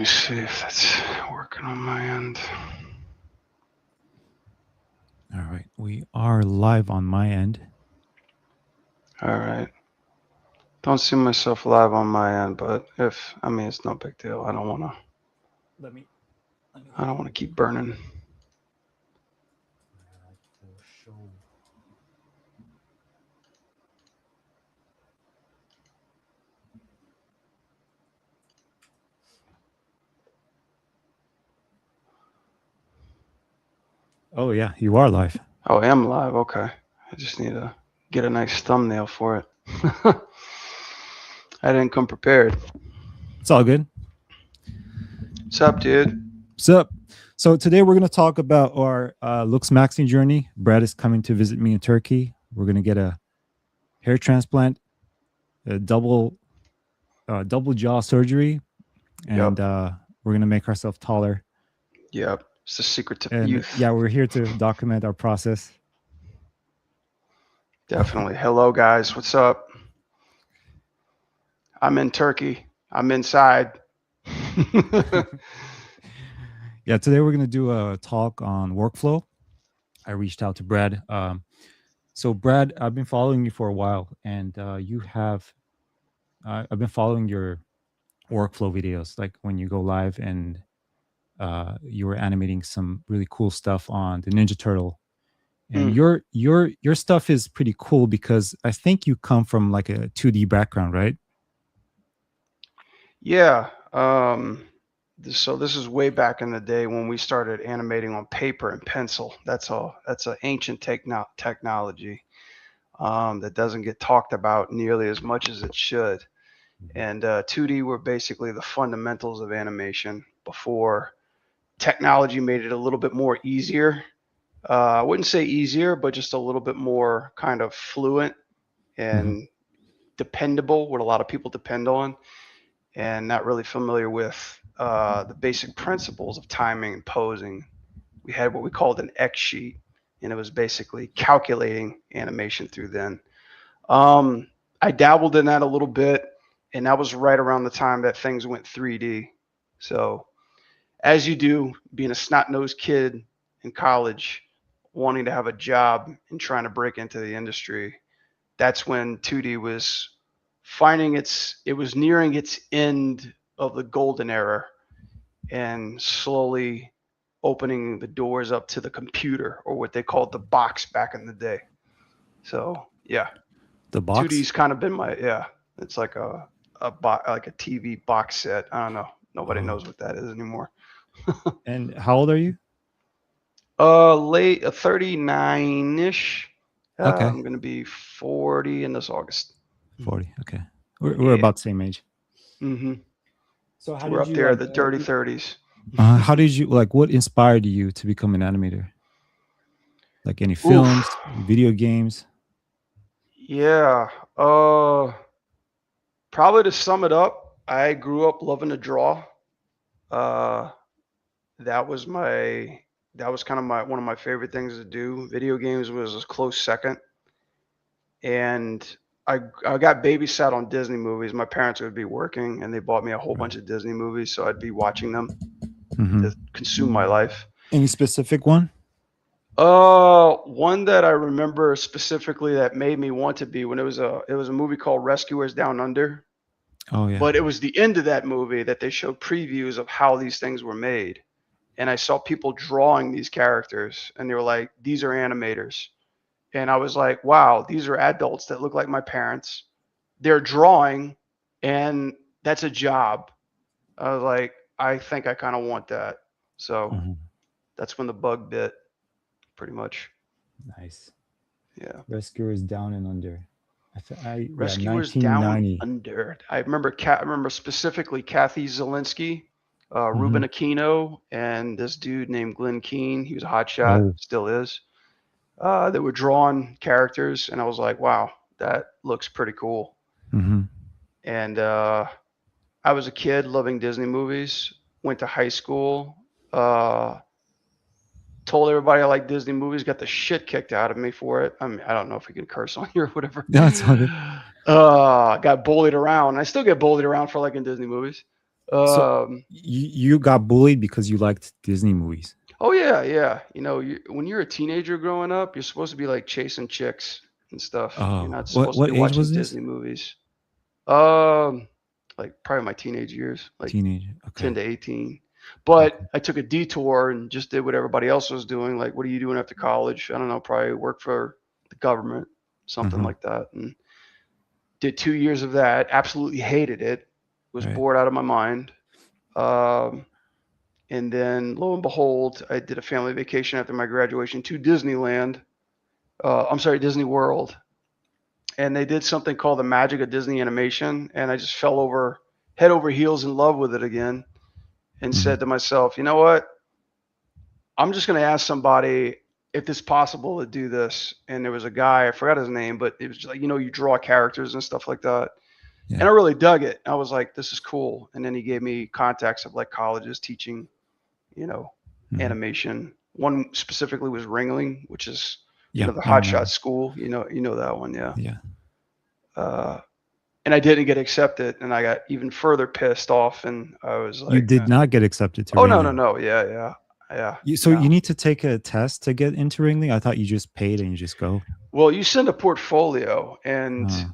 me see if that's working on my end. All right. We are live on my end. All right. Don't see myself live on my end, but it's no big deal. Let me I don't want to keep burning. show. Oh yeah, you are live. Oh, I am live. Okay. I just need to get a nice thumbnail for it. I didn't come prepared. It's all good. What's up, dude? So today we're gonna talk about our looks maxing journey. Brad is coming to visit me in Turkey. We're gonna get a hair transplant, a double jaw surgery, Yep. and we're gonna make ourselves taller. Yep. It's the secret to And youth. yeah, we're here to document our process. Definitely. Hello, guys. What's up? I'm in Turkey. I'm inside. Yeah, today we're gonna do a talk on workflow. I reached out to Brad. So Brad, I've been following you for a while, and you have I've been following your workflow videos, like when you go live and you were animating some really cool stuff on the Ninja Turtle. And Mm, your stuff is pretty cool because I think you come from like a 2D background, right? yeah. So this is way back in the day when we started animating on paper and pencil. That's all. That's an ancient technology that doesn't get talked about nearly as much as it should. And 2D were basically the fundamentals of animation before technology made it a little bit more easier. I wouldn't say easier, but just a little bit more kind of fluent Hmm. and dependable, what a lot of people depend on, and not really familiar with the basic principles of timing and posing. We had what we called an X sheet, and it was basically calculating animation through then. Um, I dabbled in that a little bit, and that was right around the time that things went 3D. So, as you do, being a snot nosed kid in college, wanting to have a job and trying to break into the industry, that's when 2D was it was nearing its end of the golden era and slowly opening the doors up to the computer, or what they called the box back in the day. So yeah, The box. 2D's kind of been my yeah. It's like like a TV box set. I don't know. Nobody Oh. knows what that is anymore. And how old are you? Late 39 ish. Okay, I'm gonna be 40 in this August. 40. Okay, we're Yeah. about the same age. Hmm. So how We're did up you there, like? the dirty 30s. How did you like? What inspired you to become an animator? Like any Oof. films, video games? Yeah. Uh, Probably to sum it up, I grew up loving to draw. Uh, that was my that was kind of my one of my favorite things to do. Video games was a close second, and I got babysat on Disney movies. My parents would be working, and they bought me a whole bunch of Disney movies, so I'd be watching them Hmm. to consume my life. Any specific one? One that I remember specifically that made me want to be when it was a movie called Rescuers Down Under, Oh yeah. but it was the end of that movie that they showed previews of how these things were made, and I saw people drawing these characters, and they were like, "These are animators," and I was like, "Wow, these are adults that look like my parents. They're drawing, and that's a job." I was like, "I think I kind of want that." So Mhm. that's when the bug bit, pretty much. Nice. Yeah. Rescuers Down and Under. Yeah, Rescuers Down 1990. Under. I remember specifically Kathy Zielinski, Hmm. Ruben Aquino, and this dude named Glenn Keane. He was a hotshot, Oh. still is. They were drawn characters, and I was like, wow, that looks pretty cool. Hmm. And I was a kid loving Disney movies. Went to high school. Uh, Told everybody I like Disney movies. Got the shit kicked out of me for it. I mean, I don't know if we can curse on here or whatever. That's all good. Got bullied around. I still get bullied around for liking Disney movies. So Um, you got bullied because you liked Disney movies. oh yeah, yeah. When you're a teenager growing up, you're supposed to be like chasing chicks and stuff. You're Oh, not supposed to be what age watching was this? Disney movies. Um, like probably my teenage years, like Teenage. 10 Okay. to 18. But Okay. I took a detour and just did what everybody else was doing. Like, what are you doing after college? I don't know, probably work for the government, something Mm-hmm. like that. And did 2 years of that. Absolutely hated it. Was Right. bored out of my mind. Um, and then lo and behold, I did a family vacation after my graduation to Disneyland. I'm sorry, Disney World. And they did something called the Magic of Disney Animation. And I just fell over head over heels in love with it again and Mm-hmm. said to myself, you know what? I'm just going to ask somebody if it's possible to do this. And there was a guy, I forgot his name, but it was just like, you draw characters and stuff like that. And Yeah. I really dug it. I was like, this is cool. And then he gave me contacts of like colleges teaching, you know, Mm-hmm. animation. One specifically was Ringling, which is, Yeah, the I hotshot remember. school. You know that one, yeah. Yeah. Uh, and I didn't get accepted, and I got even further pissed off. And I was You like, did not get accepted to oh no, no, Ringling. no, yeah, yeah, yeah, So no. you need to take a test to get into Ringling. I thought you just paid and you just go. Well, you send a portfolio, and Uh,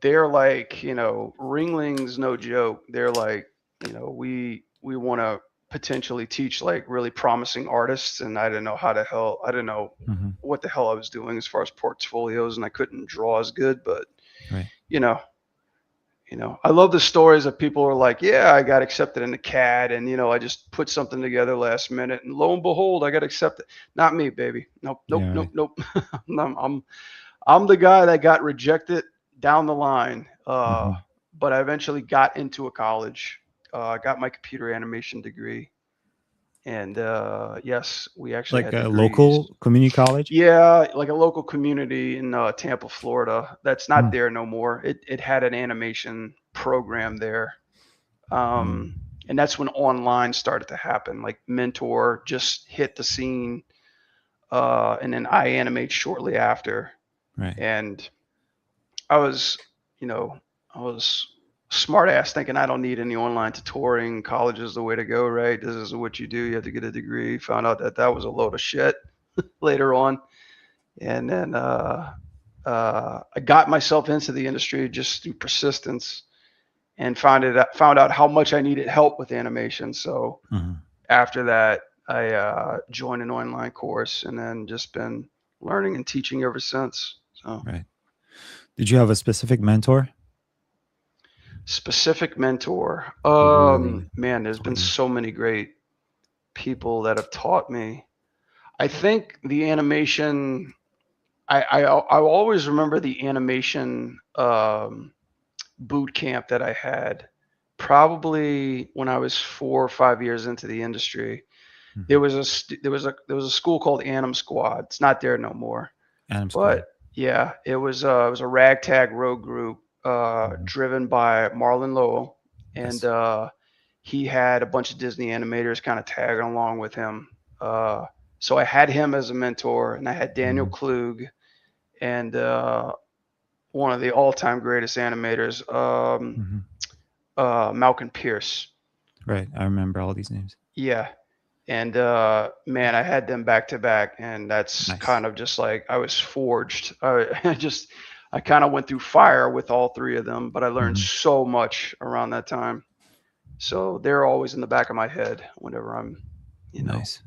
they're like, Ringling's no joke. They're like, we want to potentially teach like really promising artists, and I didn't know mm-hmm. what the hell I was doing as far as portfolios, and I couldn't draw as good, but Right. you know, I love the stories that people are like, yeah, I got accepted in the CAD, and I just put something together last minute, and lo and behold, I got accepted. Not me, baby. Nope, nope, Yeah. nope, Right. nope. I'm the guy that got rejected down the line, Mm-hmm. but I eventually got into a college. I got my computer animation degree, and yes, we actually Like had a degrees. local community college. Yeah, like a local community in Tampa, Florida. That's not Mm. there no more. It had an animation program there, Mm. and that's when online started to happen. Like Mentor just hit the scene, and then I animate shortly after, Right. and I was, you know, I was smart ass thinking I don't need any online tutoring. College is the way to go, right? This is what you do. You have to get a degree. Found out that that was a load of shit later on, and then I got myself into the industry just through persistence, and found out how much I needed help with animation. So Mm-hmm. after that, I joined an online course, and then just been learning and teaching ever since. So Right. Did you have a specific mentor specific mentor. who really Man, there's been taught you? so many great people that have taught me. I think the animation. I always remember the animation boot camp that I had. Probably when I was 4 or 5 years into the industry, Mm-hmm. there was a school called Anim Squad. It's not there no more. Adam But Squad. yeah, it was a ragtag road group Mm-hmm. driven by Marlon Lowell, and Yes. he had a bunch of Disney animators kind of tagging along with him. So I had him as a mentor, and I had Daniel Mm-hmm. Klug and one of the all-time greatest animators, Mm-hmm. Malcolm Pierce. Right. I remember all these names. Yeah, and man, I had them back to back, and that's Nice. kind of just like I was forged. I kind of went through fire with all three of them, but I learned Mm-hmm. so much around that time. So they're always in the back of my head whenever I'm, you know, Nice.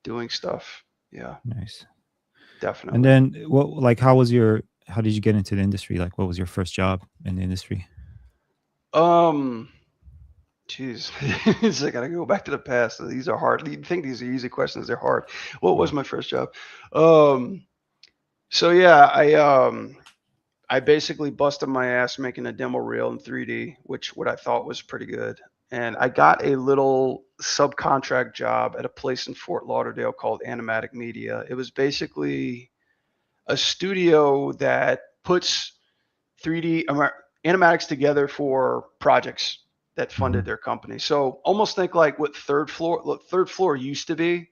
doing stuff. Yeah, Nice. And definitely. then what like how was your how did you get into the industry? Like what was your first job in the industry? Um, Jeez, it's like I gotta go back to the past. These are hard. You think these are easy questions? They're hard. What was Yeah. my first job? Um, so yeah, I basically busted my ass making a demo reel in 3D, which what I thought was pretty good. And I got a little subcontract job at a place in Fort Lauderdale called Animatic Media. It was basically a studio that puts 3D animatics together for projects that Mm-hmm. funded their company. So almost think like what third floor used to be,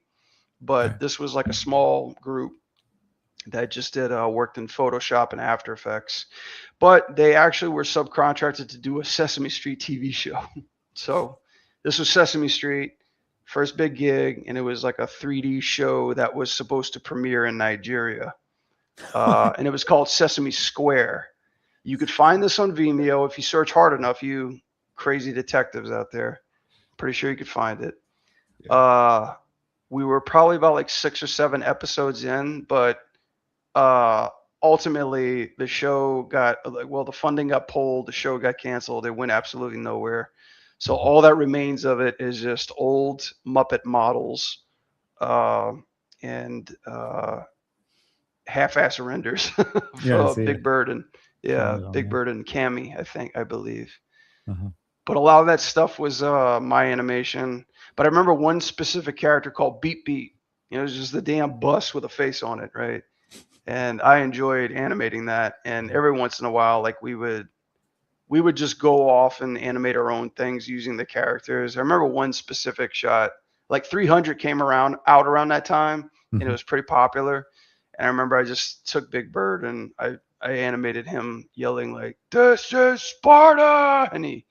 but Right. this was like a small group that just did worked in Photoshop and After Effects. But they actually were subcontracted to do a Sesame Street TV show. So This was Sesame Street, first big gig, and it was like a 3D show that was supposed to premiere in Nigeria, and it was called Sesame Square. You could find this on Vimeo if you search hard enough. You crazy detectives out there, pretty sure you could find it. Yeah. Uh, we were probably about like 6 or 7 episodes in, but uh, ultimately the show got well, the funding got pulled, the show got canceled, it went absolutely nowhere. So all that remains of it is just old Muppet models uh, and half-ass renders Yeah, I of see Big it. Bird and Found yeah, it on Big there. Bird and Cammy, I believe. Uh-huh. But a lot of that stuff was my animation. But I remember one specific character called Beep Beep. You know, it was just the damn bus with a face on it, right? And I enjoyed animating that. And every once in a while, like we would just go off and animate our own things using the characters. I remember one specific shot, like 300 came around out around that time, and it Mhm. was pretty popular. And I remember I just took Big Bird and I animated him yelling like "This is Sparta," and he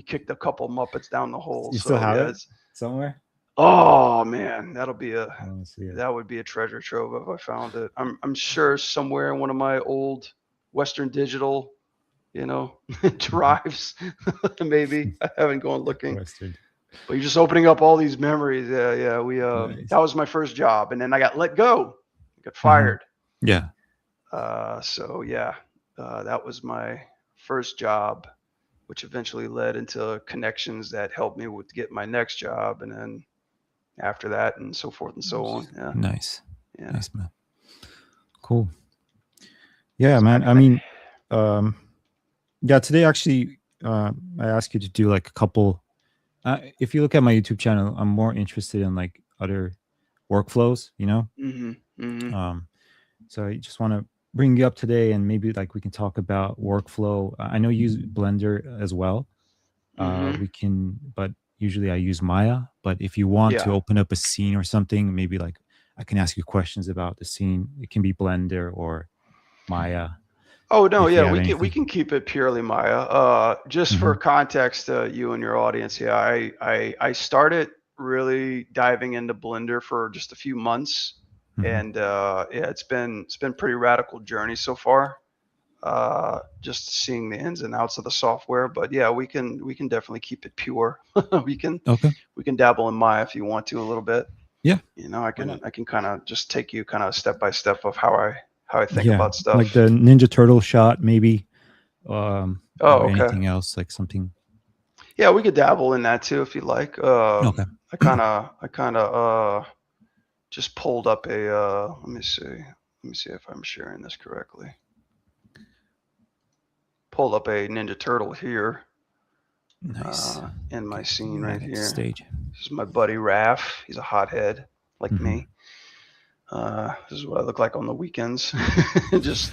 kicked a couple Muppets down the hole. You still So have yeah, it it's somewhere? oh man, that'll be a I want to see it. that would be a treasure trove if I found it. I'm sure somewhere in one of my old Western Digital, you know, Mhm. drives. Maybe I haven't gone looking, Western. but you're just opening up all these memories. Yeah, yeah. We Nice. that was my first job, and then I got let go. I got Hmm. fired. Yeah. So yeah, that was my first job, which eventually led into connections that helped me with get my next job, and then after that, and so forth and so on. Yeah, Nice. yeah. Nice, man. Cool. Yeah, So man. back I in the mean, um, yeah, today actually, I asked you to do like a couple. If you look at my YouTube channel, I'm more interested in like other workflows, you know? mhm mhm Um, so I just want to bring you up today and maybe like we can talk about workflow. I know you use Blender as well. mhm We can, but usually I use Maya. But if you want to yeah. open up a scene or something, maybe like I can ask you questions about the scene. It can be Blender or Maya Oh no, if you yeah, have we anything. can keep it purely Maya. Just Hmm. for context, you and your audience, yeah, I started really diving into Blender for just a few months, Hmm. and yeah, it's been pretty radical journey so far. Just seeing the ins and outs of the software, but yeah, we can definitely keep it pure. we can Okay. we can dabble in Maya if you want to a little bit. Yeah. You know, I Why can not? I can kind of just take you kind of step by step of how I think Yeah. about Like stuff. the Ninja Turtle shot, maybe, Oh, or okay. anything else, like something. Yeah, we could dabble in that too if you like. Okay. I kind of just pulled up a let me see. Let me see if I'm sharing this correctly. Pulled up a Ninja Turtle here Nice. in my Get scene you right added to here. stage. This is my buddy Raph. He's a hothead like Hmm. me. This is what I look like on the weekends. Just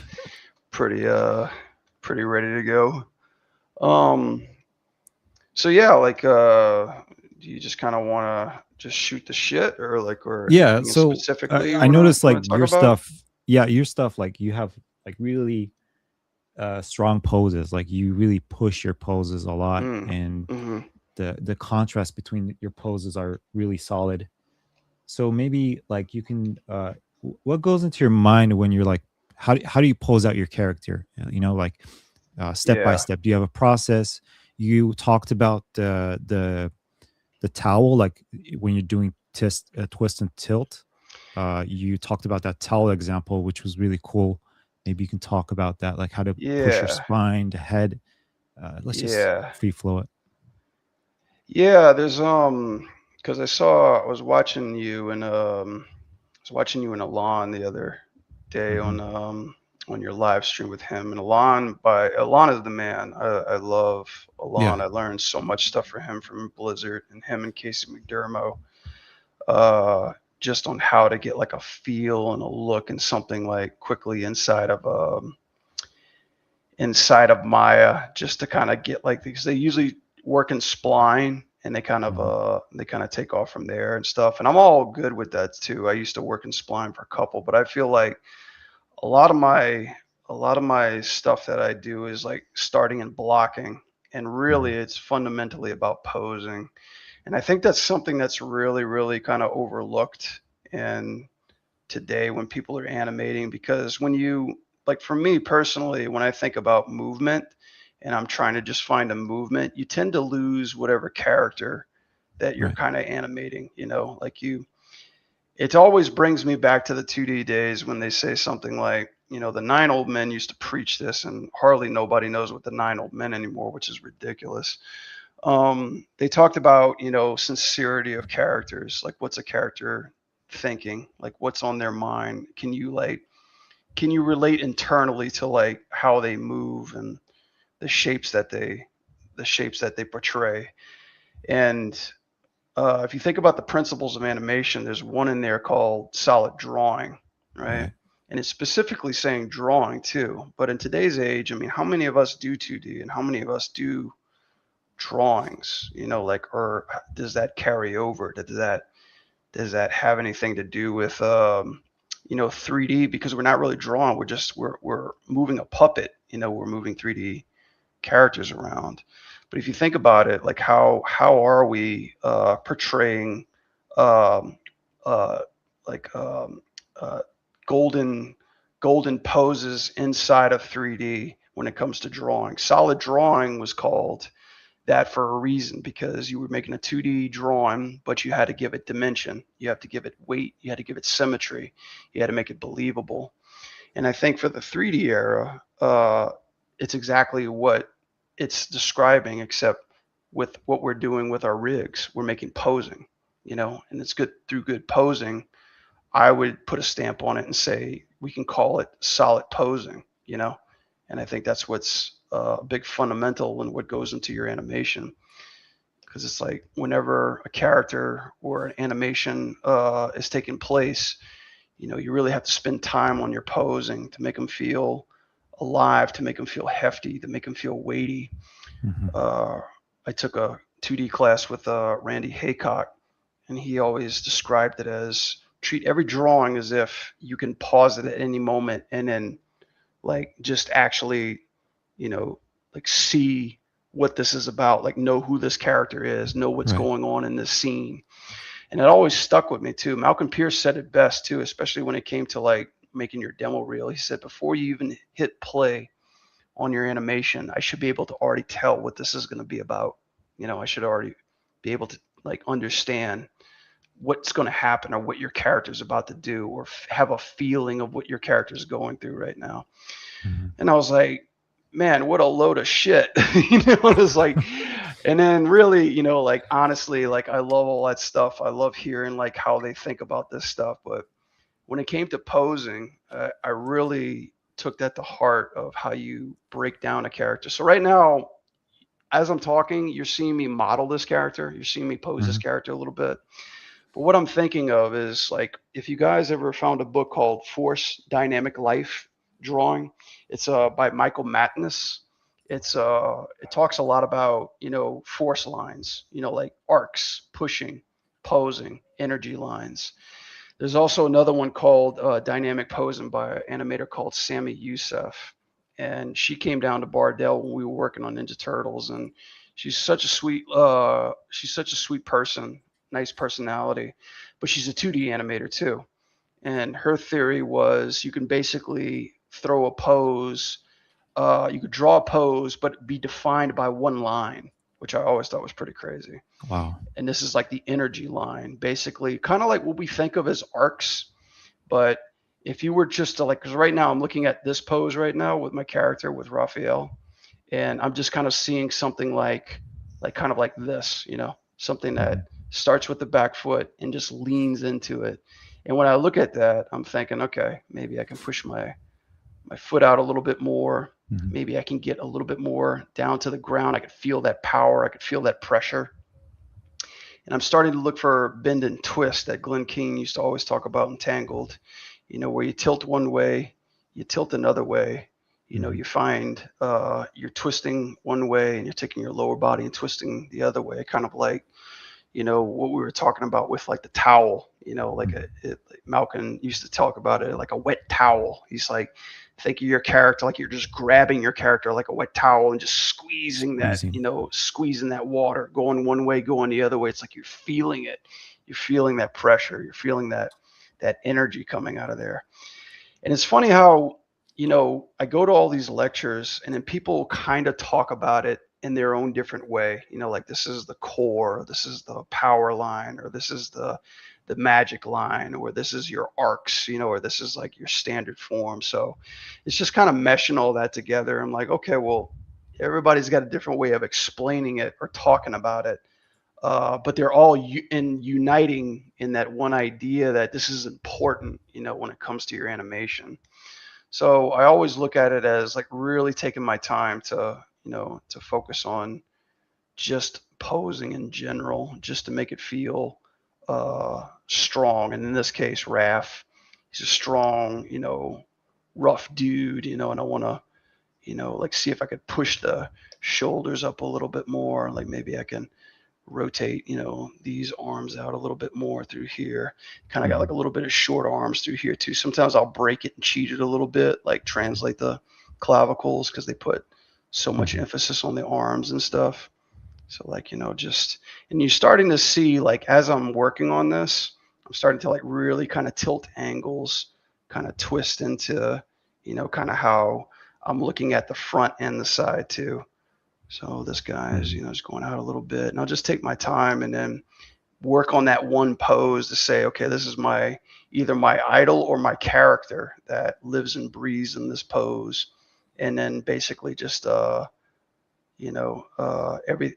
pretty pretty ready to go. Um so yeah, like do you just kind of want to just shoot the shit or like or Yeah. anything So specifically you I want to noticed like talk your about? stuff. Yeah, your stuff. Like you have like really strong poses. Like you really push your poses a lot, Mm. and Mhm. the contrast between your poses are really solid. So maybe like you can what goes into your mind when you're like how do you pose out your character? You know, like step by Yeah. step. Do you have a process? You talked about the towel, like when you're doing twist and tilt. You talked about that towel example, which was really cool. Maybe you can talk about that, like how to push your Yeah. spine, the head. Let's just Yeah. free flow it. Yeah, there's because I was watching you and I was watching you and Alon the other day Hmm. on your live stream with him and Alon is the man. I love Yeah. Alon. I learned so much stuff from him from Blizzard and him and Casey McDermott. Uh just on how to get like a feel and a look and something like quickly inside of Maya just to kind of get like because they usually work in spline and Hmm. they kind of take off from there and stuff. And I'm all good with that too. I used to work in spline for a couple, but I feel like a lot of my a lot of my stuff that I do is like starting and blocking, and Hmm. really it's fundamentally about posing. And I think that's something that's really, really kind of overlooked in today when people are animating, because when you, like for me personally, when I think about movement and I'm trying to just find a movement, you tend to lose whatever character that you're Right. kind of animating, like it always brings me back to the 2D days when they say something like, the nine old men used to preach this, and hardly nobody knows what the nine old men anymore, which is ridiculous. They talked about, sincerity of characters, like what's a character thinking, like what's on their mind. Can you relate internally to like how they move and the shapes that they the shapes that they portray? And if you think about the principles of animation, there's one in there called solid drawing, right? Right. And it's specifically saying drawing too. But in today's age, I mean, how many of us do 2D and how many of us do drawings? Like, or does that carry over? Does that have anything to do with 3D? Because we're not really drawing. We're moving a puppet. We're moving 3D characters around. But if you think about it, like how are we portraying um, uh, like uh, golden golden poses inside of 3D when it comes to drawing? Solid drawing was called that for a reason, because you were making a 2D drawing, but you had to give it dimension, you have to give it weight, you had to give it symmetry, you had to make it believable. And I think for the 3D era, it's exactly what it's describing, except with what we're doing with our rigs. We're making posing, and it's good through good posing. I would put a stamp on it and say we can call it solid posing. And I think that's what's a big fundamental in what goes into your animation, because it's like whenever a character or an animation is taking place, you really have to spend time on your posing to make them feel alive, to make them feel hefty, to make them feel weighty. Hmm. Uh, I took a 2D class with Randy Haycock, and he always described it as treat every drawing as if you can pause it at any moment and then like just actually, you know, like see what this is about, like know who this character is, know what's Right. going on in this scene. And it always stuck with me too. Malcolm Pierce said it best too, especially when it came to like making your demo reel. He said before you even hit play on your animation, I should be able to already tell what this is going to be about. I should already be able to like understand what's going to happen or what your character is about to do, or have a feeling of what your character is going through right now. Hmm. And I was like, man, what a load of shit. It was like, and then really, like honestly, like I love all that stuff. I love hearing like how they think about this stuff. But when it came to posing, I really took that to heart of how you break down a character. So right now, as I'm talking, you're seeing me model this character. You're seeing me pose this Hmm. character a little bit. But what I'm thinking of is like if you guys ever found a book called Force Dynamic Life Drawing, it's by Michael Matness. It talks a lot about force lines, like arcs, pushing, posing, energy lines. There's also another one called Dynamic Posing by an animator called Sammy Youssef, and she came down to Bardell when we were working on Ninja Turtles, and she's such a sweet person, nice personality, but she's a 2D animator too. And her theory was you can basically throw a pose, you could draw a pose, but be defined by one line, which I always thought was pretty crazy. Wow. And this is like the energy line, basically, kind of like what we think of as arcs. But if you were just to like, because right now I'm looking at this pose right now with my character with Raphael, and I'm just kind of seeing something like kind of like this, something Hmm. that starts with the back foot and just leans into it. And when I look at that, I'm thinking, okay, maybe I can push my foot out a little bit more. Hmm. Maybe I can get a little bit more down to the ground. I could feel that power. I could feel that pressure. And I'm starting to look for bend and twist that Glenn King used to always talk about in Tangled, where you tilt one way, you tilt another way. Hmm. You find you're twisting one way and you're taking your lower body and twisting the other way, kind of like, what we were talking about with like the towel, like Mhm. Malcolm used to talk about it like a wet towel. He's like, think of your character like you're just grabbing your character like a wet towel and just squeezing that, Squeezing. squeezing that water, going one way, going the other way. It's like you're feeling it. You're feeling that pressure. You're feeling that energy coming out of there. And it's funny how, I go to all these lectures and then people kind of talk about it in their own different way, like this is the core, this is the power line, or this is the magic line, or this is your arcs, or this is like your standard form. So it's just kind of meshing all that together. I'm like, okay, well, everybody's got a different way of explaining it or talking about it. But they're all uniting in that one idea that this is important, when it comes to your animation. So I always look at it as like really taking my time to focus on just posing in general, just to make it feel strong. And in this case, Raph, he's a strong, rough dude, and I want to, like see if I could push the shoulders up a little bit more. Like maybe I can rotate, these arms out a little bit more through here. Kind of got like Mhm. a little bit of short arms through here too. Sometimes I'll break it and cheat it a little bit, like translate the clavicles because they put so much Mhm. emphasis on the arms and stuff. So like, just, and you're starting to see like as I'm working on this, I'm starting to like really kind of tilt angles, kind of twist into, kind of how I'm looking at the front and the side too. So this guy is, Mhm. just going out a little bit, and I'll just take my time and then work on that one pose to say, okay, this is my either my idol or my character that lives and breathes in this pose, and then basically just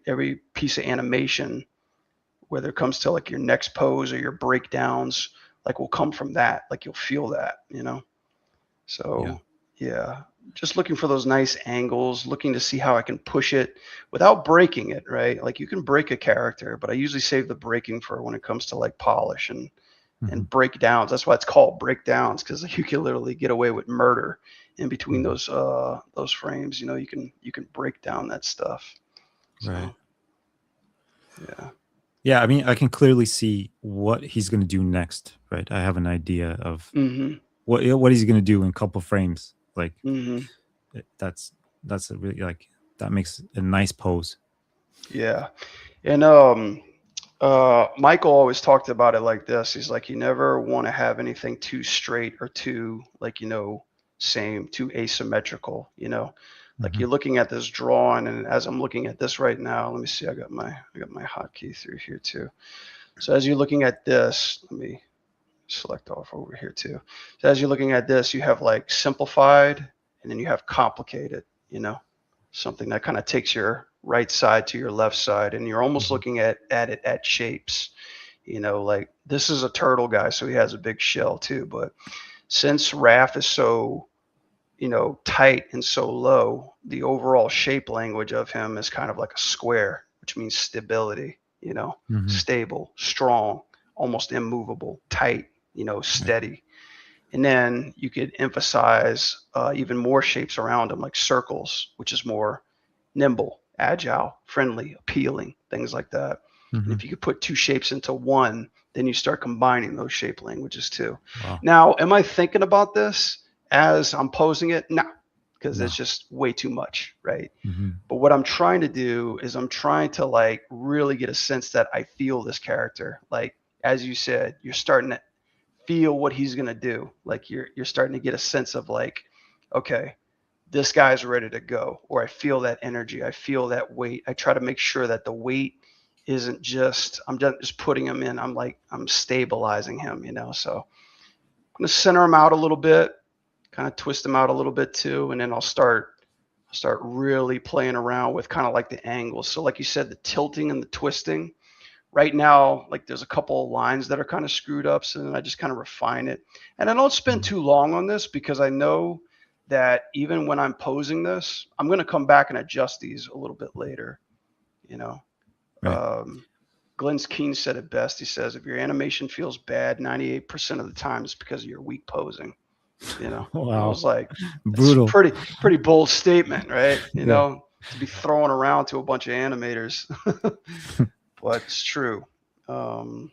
every piece of animation, whether it comes to like your next pose or your breakdowns, like will come from that. Like you'll feel that. Yeah. So yeah, just looking for those nice angles, looking to see how I can push it without breaking it, right? Like you can break a character, but I usually save the breaking for when it comes to like polish and Mhm. breakdowns. That's why it's called breakdowns because you can literally get away with murder in between Mhm. those frames. You can break down that stuff. Right. So yeah. Yeah, I mean, I can clearly see what he's going to do next, right? I have an idea of Mhm. what he's going to do in a couple frames. Like Mhm. that's a really like that makes a nice pose. Yeah. And Michael always talked about it like this. He's like, you never want to have anything too straight or too like, same, too asymmetrical, like Mhm. you're looking at this drawing, and as I'm looking at this right now, let me see, I got my hotkey through here too. So as you're looking at this, let me select off over here too. So as you're looking at this, you have like simplified and then you have complicated, something that kind of takes your right side to your left side, and you're almost Mhm. looking at it at shapes. Like this is a turtle guy, so he has a big shell too. But since Raph is so, tight and so low, the overall shape language of him is kind of like a square, which means stability, Mhm. stable, strong, almost immovable, tight, Right. steady. And then you could emphasize even more shapes around them, like circles, which is more nimble, agile, friendly, appealing, things like that. And Mhm. if you could put two shapes into one, then you start combining those shape languages too. Wow. Now, am I thinking about this as I'm posing it? No, because it's No. just way too much, right? Mhm. But what I'm trying to do is I'm trying to like really get a sense that I feel this character. Like as you said, you're starting to feel what he's gonna do. Like you're starting to get a sense of like, okay, this guy's ready to go, or I feel that energy, I feel that weight. I try to make sure that the weight isn't just I'm just putting him in. I'm stabilizing him, So I'm gonna center him out a little bit, kind of twist him out a little bit too, and then I'll start really playing around with kind of like the angles. So like you said, the tilting and the twisting. Right now, like there's a couple of lines that are kind of screwed up, so then I just kind of refine it. And I don't spend Mhm. too long on this because I know that even when I'm posing this, I'm going to come back and adjust these a little bit later. You know, Right. um, Glenn Keane said it best. He says, if your animation feels bad 98% of the time, it's because of your weak posing. And I Wow. was like, that's Brutal. pretty bold statement, right? Yeah. To be throwing around to a bunch of animators, but it's true. Um,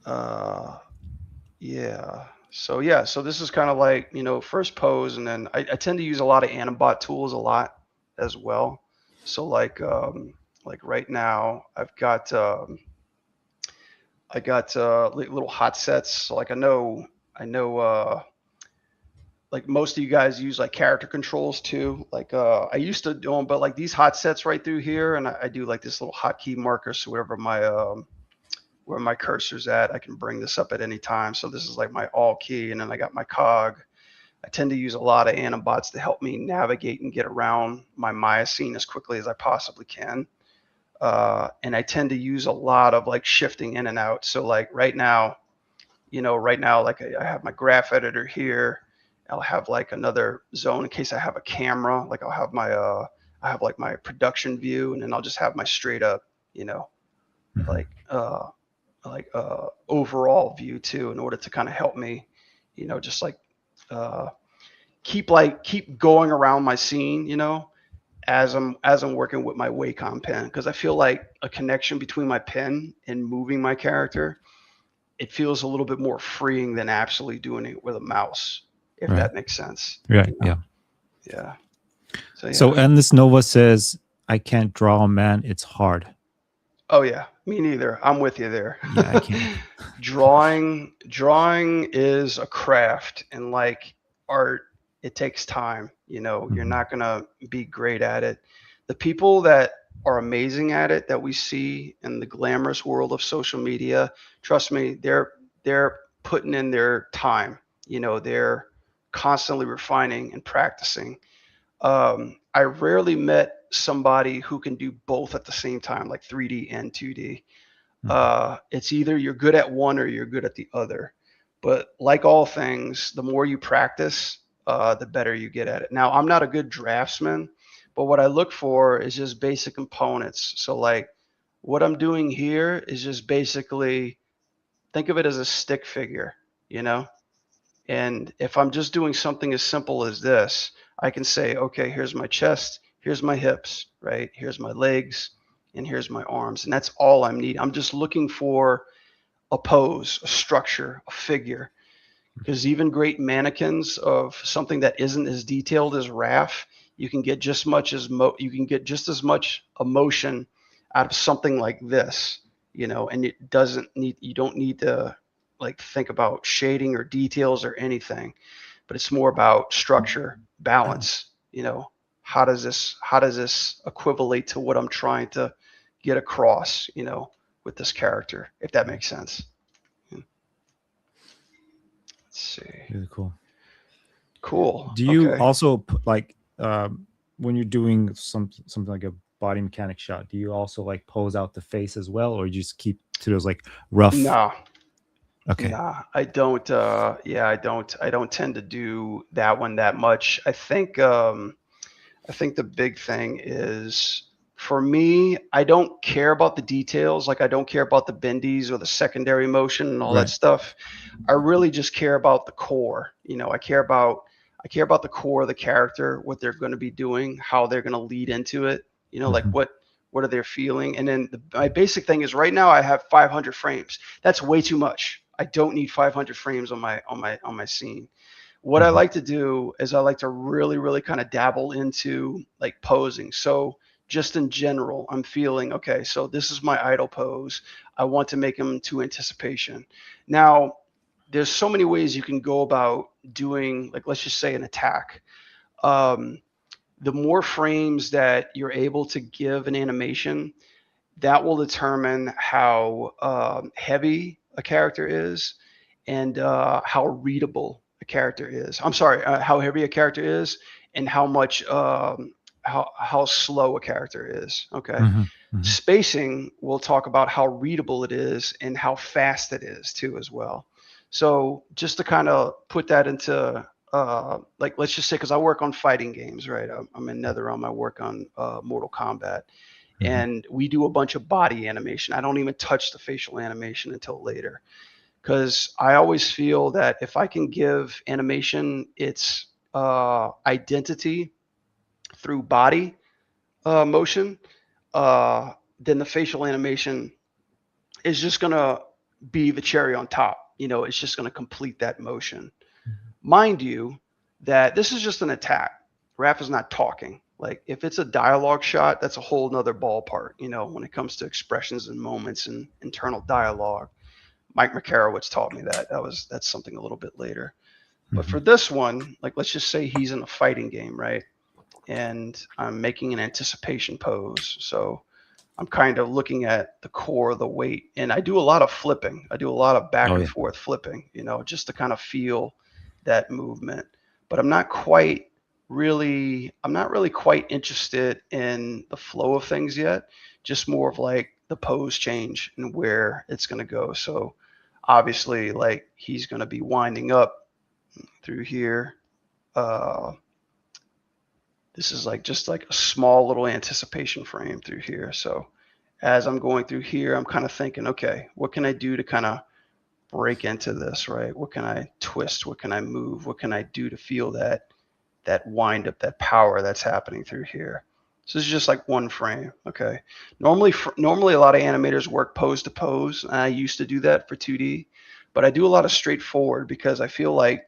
uh, yeah. So yeah, so this is kind of like, first pose, and then I tend to use a lot of Anibot tools a lot as well. So like right now I got little hot sets. So like I know like most of you guys use like character controls too. Like I used to do them, but like these hot sets right through here, and I do like this little hotkey marker. So where my cursor's at, I can bring this up at any time. So this is like my all key, and then I got my cog. I tend to use a lot of Animbots to help me navigate and get around my Maya scene as quickly as I possibly can. And I tend to use a lot of like shifting in and out. So like right now, like I have my graph editor here. I'll have like another zone in case I have a camera. Like I have like my production view, and then I'll just have my straight up, you know, Hmm. like overall view too, in order to kind of help me, just uh, keep going around my scene, as I'm working with my Wacom pen, because I feel like a connection between my pen and moving my character, it feels a little bit more freeing than actually doing it with a mouse, if Right. that makes sense. Right. You know? Yeah. Yeah. So So yeah. Endless Nova says, "I can't draw, man. It's hard." Oh yeah. Me neither. I'm with you there. Yeah, I can't. Drawing is a craft, and like art, it takes time. You're Hmm. not gonna be great at it. The people that are amazing at it that we see in the glamorous world of social media, trust me, they're putting in their time. They're constantly refining and practicing. I rarely met somebody who can do both at the same time, like 3D and 2D. Hmm. It's either you're good at one or you're good at the other. But like all things, the more you practice, the better you get at it. Now, I'm not a good draftsman, but what I look for is just basic components. So, like, what I'm doing here is just basically think of it as a stick figure, you know? And if I'm just doing something as simple as this, I can say, okay, here's my chest, here's my hips, right? Here's my legs, and here's my arms. And that's all I'm needing. I'm just looking for a pose, a structure, a figure. Because even great mannequins of something that isn't as detailed as Raph, you can get just as much emotion out of something like this, and you don't need to like think about shading or details or anything, but it's more about structure, balance. How does this equivalate to what I'm trying to get across, with this character, if that Right. makes sense. Let's see. Really cool. Cool. Do you Okay. also like when you're doing something like a body mechanic shot? Do you also like pose out the face as well, or you just keep to those like rough? Nah, Okay. nah. I don't. Yeah, I don't. I don't tend to do that one that much. I think the big thing is for me, I don't care about the details. Like I don't care about the bendies or the secondary motion and all that Right. stuff. I really just care about the core. I care about the core of the character, what they're going to be doing, how they're going to lead into it. Like Hmm. what are they feeling? And then my basic thing is right now I have 500 frames. That's way too much. I don't need 500 frames on my scene. What I Hmm. like to do is I like to really, really kind of dabble into like posing. So just in general, I'm feeling okay. So this is my idle pose. I want to make them to anticipation. Now, there's so many ways you can go about doing, like, let's just say an attack. Um, the more frames that you're able to give an animation, that will determine how heavy a character is and how readable a character is. I'm sorry, how heavy a character is and how much how slow a character is. Okay, Hmm. Hmm. spacing will talk about how readable it is and how fast it is too as well. So just to kind of put that into like let's just say because I work on fighting games, right? I'm in NetherRealm. I work on Mortal Kombat, Hmm. and we do a bunch of body animation. I don't even touch the facial animation until later because I always feel that if I can give animation its identity through body motion, uh, then the facial animation is just gonna be the cherry on top. It's just gonna complete that motion. Mind you, that this is just an attack. Raph is not talking. Like if it's a dialogue shot, that's a whole nother ballpark. When it comes to expressions and moments and internal dialogue. Mike McCarowitz taught me that's something a little bit later. But Mhm. for this one, like let's just say he's in a fighting game, right? And I'm making an anticipation pose. So I'm kind of looking at the core of the weight. And I do a lot of flipping. I do a lot of back Oh and yeah. forth flipping, just to kind of feel that movement. But I'm not really quite interested in the flow of things yet. Just more of like the pose change and where it's going to go. So obviously, like he's going to be winding up through here. Uh, this is like just like a small little anticipation frame through here. So as I'm going through here, I'm kind of thinking, okay, what can I do to kind of break into this, right? What can I twist? What can I move? What can I do to feel that wind up, that power that's happening through here? So this is just like one frame, okay? Normally a lot of animators work pose to pose. And I used to do that for 2D, but I do a lot of straightforward because I feel like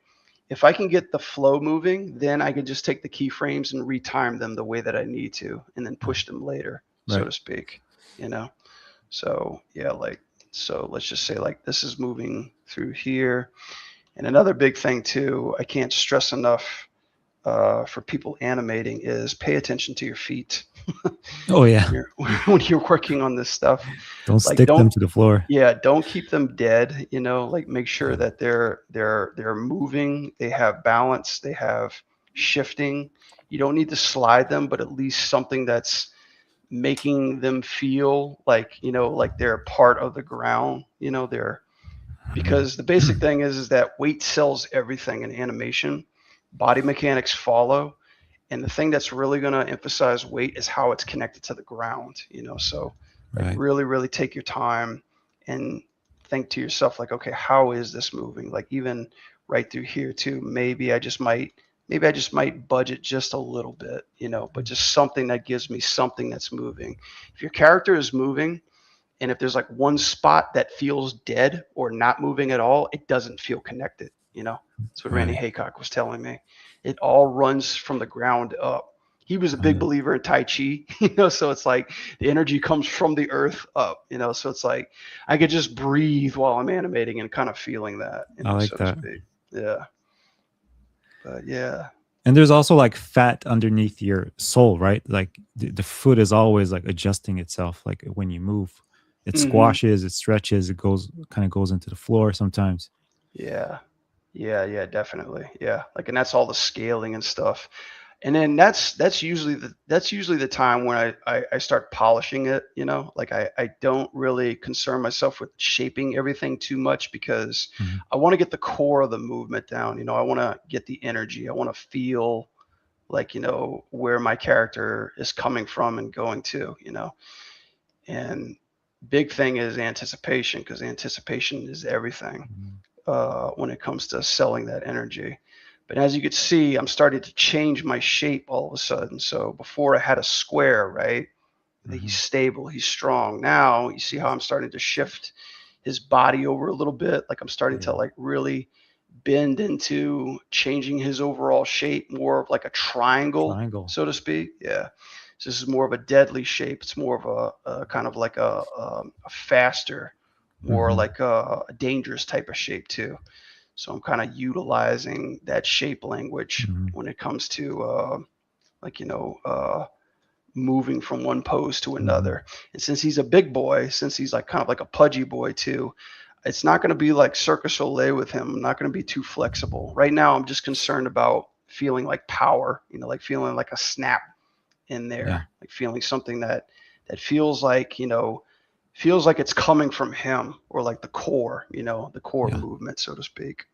if I can get the flow moving, then I can just take the keyframes and retime them the way that I need to, and then push them later, so Right. to speak. You know. So yeah, like so. Let's just say like this is moving through here, and another big thing too. I can't stress enough for people animating is pay attention to your feet Oh when yeah. you're when you're working on this stuff. Don't Like stick them don't to the floor. yeah, don't keep them dead, like make sure that they're moving, they have balance, they have shifting. You don't need to slide them, but at least something that's making them feel like they're part of the ground, they're because the basic thing is that weight sells everything in animation. Body mechanics follow, and the thing that's really going to emphasize weight is how it's connected to the ground. So like Right. really really take your time and think to yourself like, okay, how is this moving? Like even right through here too, maybe I just might budget just a little bit, but just something that gives me something that's moving. If your character is moving, and if there's like one spot that feels dead or not moving at all, it doesn't feel connected. That's what Randy Right. Haycock was telling me. It all runs from the ground up. He was a big Uh, believer in Tai Chi, so it's like the energy comes from the earth up. So it's like I could just breathe while I'm animating and kind of feeling that, I like so to that. speak. Yeah. But yeah. And there's also like fat underneath your sole, right? Like the foot is always like adjusting itself. Like when you move, it Hmm. squashes, it stretches, it goes kind of goes into the floor sometimes. Yeah. Yeah, definitely. Yeah. Like, and that's all the scaling and stuff. And then that's usually the time when I start polishing it. Like I don't really concern myself with shaping everything too much because Mhm. I want to get the core of the movement down. I want to get the energy. I want to feel like where my character is coming from and going to. And big thing is anticipation, because anticipation is everything Mhm. when it comes to selling that energy. But as you can see, I'm starting to change my shape all of a sudden. So before I had a square, right? He's Mhm. stable, he's strong. Now you see how I'm starting to shift his body over a little bit. Like I'm starting to Yeah. like really bend into changing his overall shape, more of like a triangle, Triangle. so to speak. Yeah. So this is more of a deadly shape. It's more of a kind of like a faster, more Hmm. like a dangerous type of shape too. So I'm kind of utilizing that shape language Hmm. when it comes to like moving from one pose to Hmm. another. And since he's a big boy, since he's like kind of like a pudgy boy too, it's not going to be like Circus Olay with him. I'm not going to be too flexible. Right now, I'm just concerned about feeling like power, like feeling like a snap in Yeah. there, like feeling something that feels like it's coming from him, or like the core Yeah. movement, so to speak.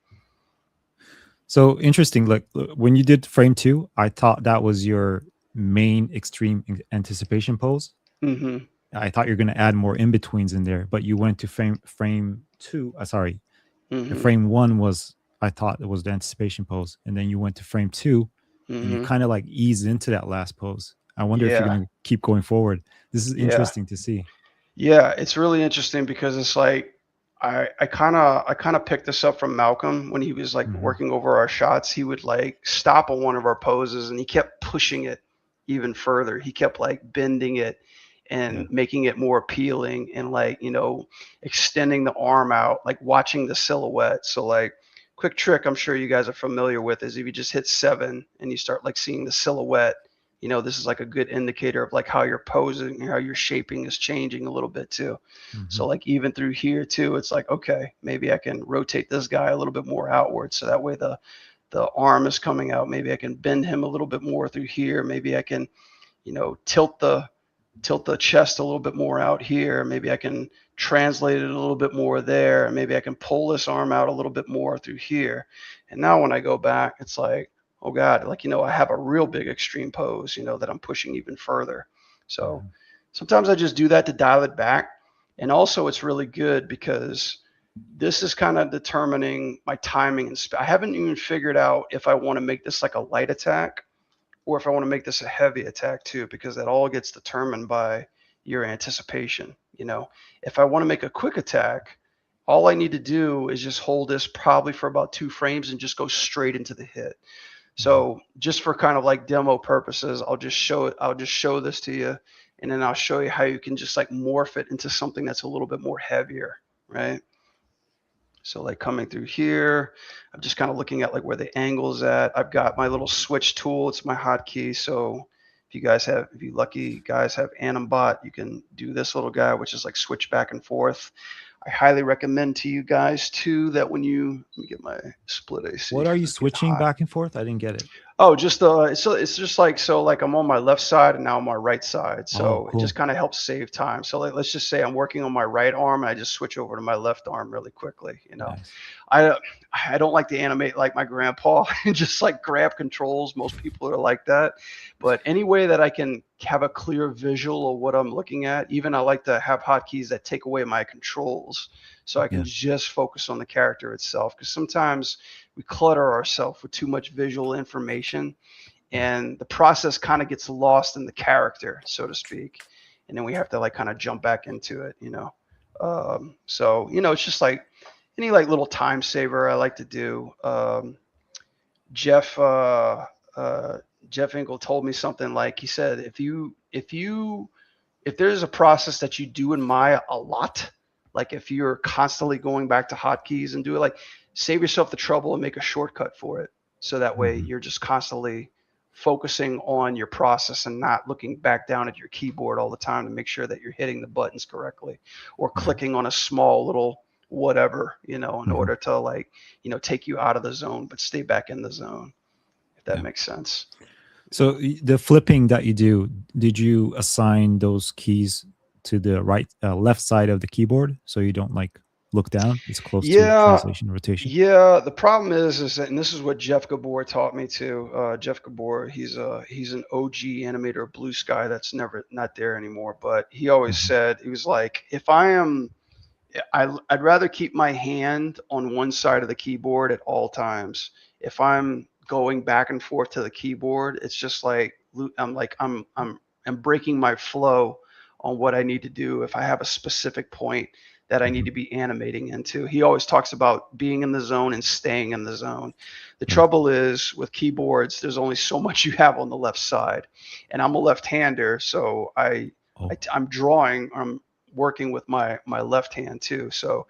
So interesting. Like when you did frame two, I thought that was your main extreme anticipation pose. Hmm. I thought you're going to add more in betweens in there, but you went to frame two. Sorry, Hmm. frame one was, I thought it was the anticipation pose, and then you went to frame two, and you Hmm. kind of like eased into that last pose. I wonder if you're Yeah. going to keep going forward. This is Yeah. interesting to see. Yeah, it's really interesting because it's like I kind of picked this up from Malcolm when he was like Hmm. working over our shots. He would like stop on one of our poses and he kept pushing it even further. He kept like bending it Yeah. and making it more appealing and like, extending the arm out, like watching the silhouette. So like quick trick I'm sure you guys are familiar with is if you just hit 7 and you start like seeing the silhouette, this is like a good indicator of like how you're posing and how your shaping is changing a little bit too. Hmm. So like even through here too, it's like, okay, maybe I can rotate this guy a little bit more outward. So that way the arm is coming out. Maybe I can bend him a little bit more through here. Maybe I can, tilt the chest a little bit more out here. Maybe I can translate it a little bit more there. And maybe I can pull this arm out a little bit more through here. And now when I go back, it's like, oh God, like, I have a real big extreme pose, that I'm pushing even further. So Hmm. sometimes I just do that to dial it back. And also, it's really good because this is kind of determining my timing and I haven't even figured out if I want to make this like a light attack or if I want to make this a heavy attack too, because that all gets determined by your anticipation. If I want to make a quick attack, all I need to do is just hold this probably for about 2 frames and just go straight into the hit. Hmm. So just for kind of like demo purposes, I'll just show it. I'll just show this to you, and then I'll show you how you can just like morph it into something that's a little bit more heavier, right? So like coming through here, I'm just kind of looking at like where the angle's at. I've got my little switch tool. It's my hotkey. So if you lucky guys have Animbot, you can do this little guy, which is like switch back and forth. I highly recommend to you guys too that when let me get my split AC What are because you it's getting switching hot. back and forth? I didn't get it. Oh, just it's just like so like I'm on my left side and now on my right side. Oh, So it just cool. kind of helps save time. So like let's just say I'm working on my right arm and I just switch over to my left arm really quickly. Nice. I I don't like to animate like my grandpa and just like grab controls. Most people are like that. But any way that I can have a clear visual of what I'm looking at, even I like to have hotkeys that take away my controls so I can Yeah. just focus on the character itself. Because sometimes we clutter ourselves with too much visual information Yeah. and the process kind of gets lost in the character, so to speak. And then we have to like kind of jump back into it. So, it's just like any like little time saver I like to do. Jeff, uh, Jeff Engel told me something like he said, if there's a process that you do in Maya a lot, like if you're constantly going back to hotkeys and do it, like save yourself the trouble and make a shortcut for it. So that way Hmm. you're just constantly focusing on your process and not looking back down at your keyboard all the time to make sure that you're hitting the buttons correctly or Right. clicking on a small little whatever, in Hmm. order to like, take you out of the zone, but stay back in the zone, if that Yeah. makes sense. So the flipping that you do, did you assign those keys to the right, left side of the keyboard so you don't like look down? It's close to Yeah, translation rotation. yeah. The problem is that, and this is what Jeff Gabor taught me too. Jeff Gabor, he's an OG animator of Blue Sky that's never not there anymore. But he always Hmm. said he was like, if I am I'd rather keep my hand on one side of the keyboard at all times. If I'm going back and forth to the keyboard, it's just like I'm breaking my flow on what I need to do if I have a specific point that I need Hmm. to be animating into. He always talks about being in the zone and staying in the zone. The Right. trouble is with keyboards, there's only so much you have on the left side, and I'm a left-hander, so Oh, I'm drawing. I'm working with my left hand too. So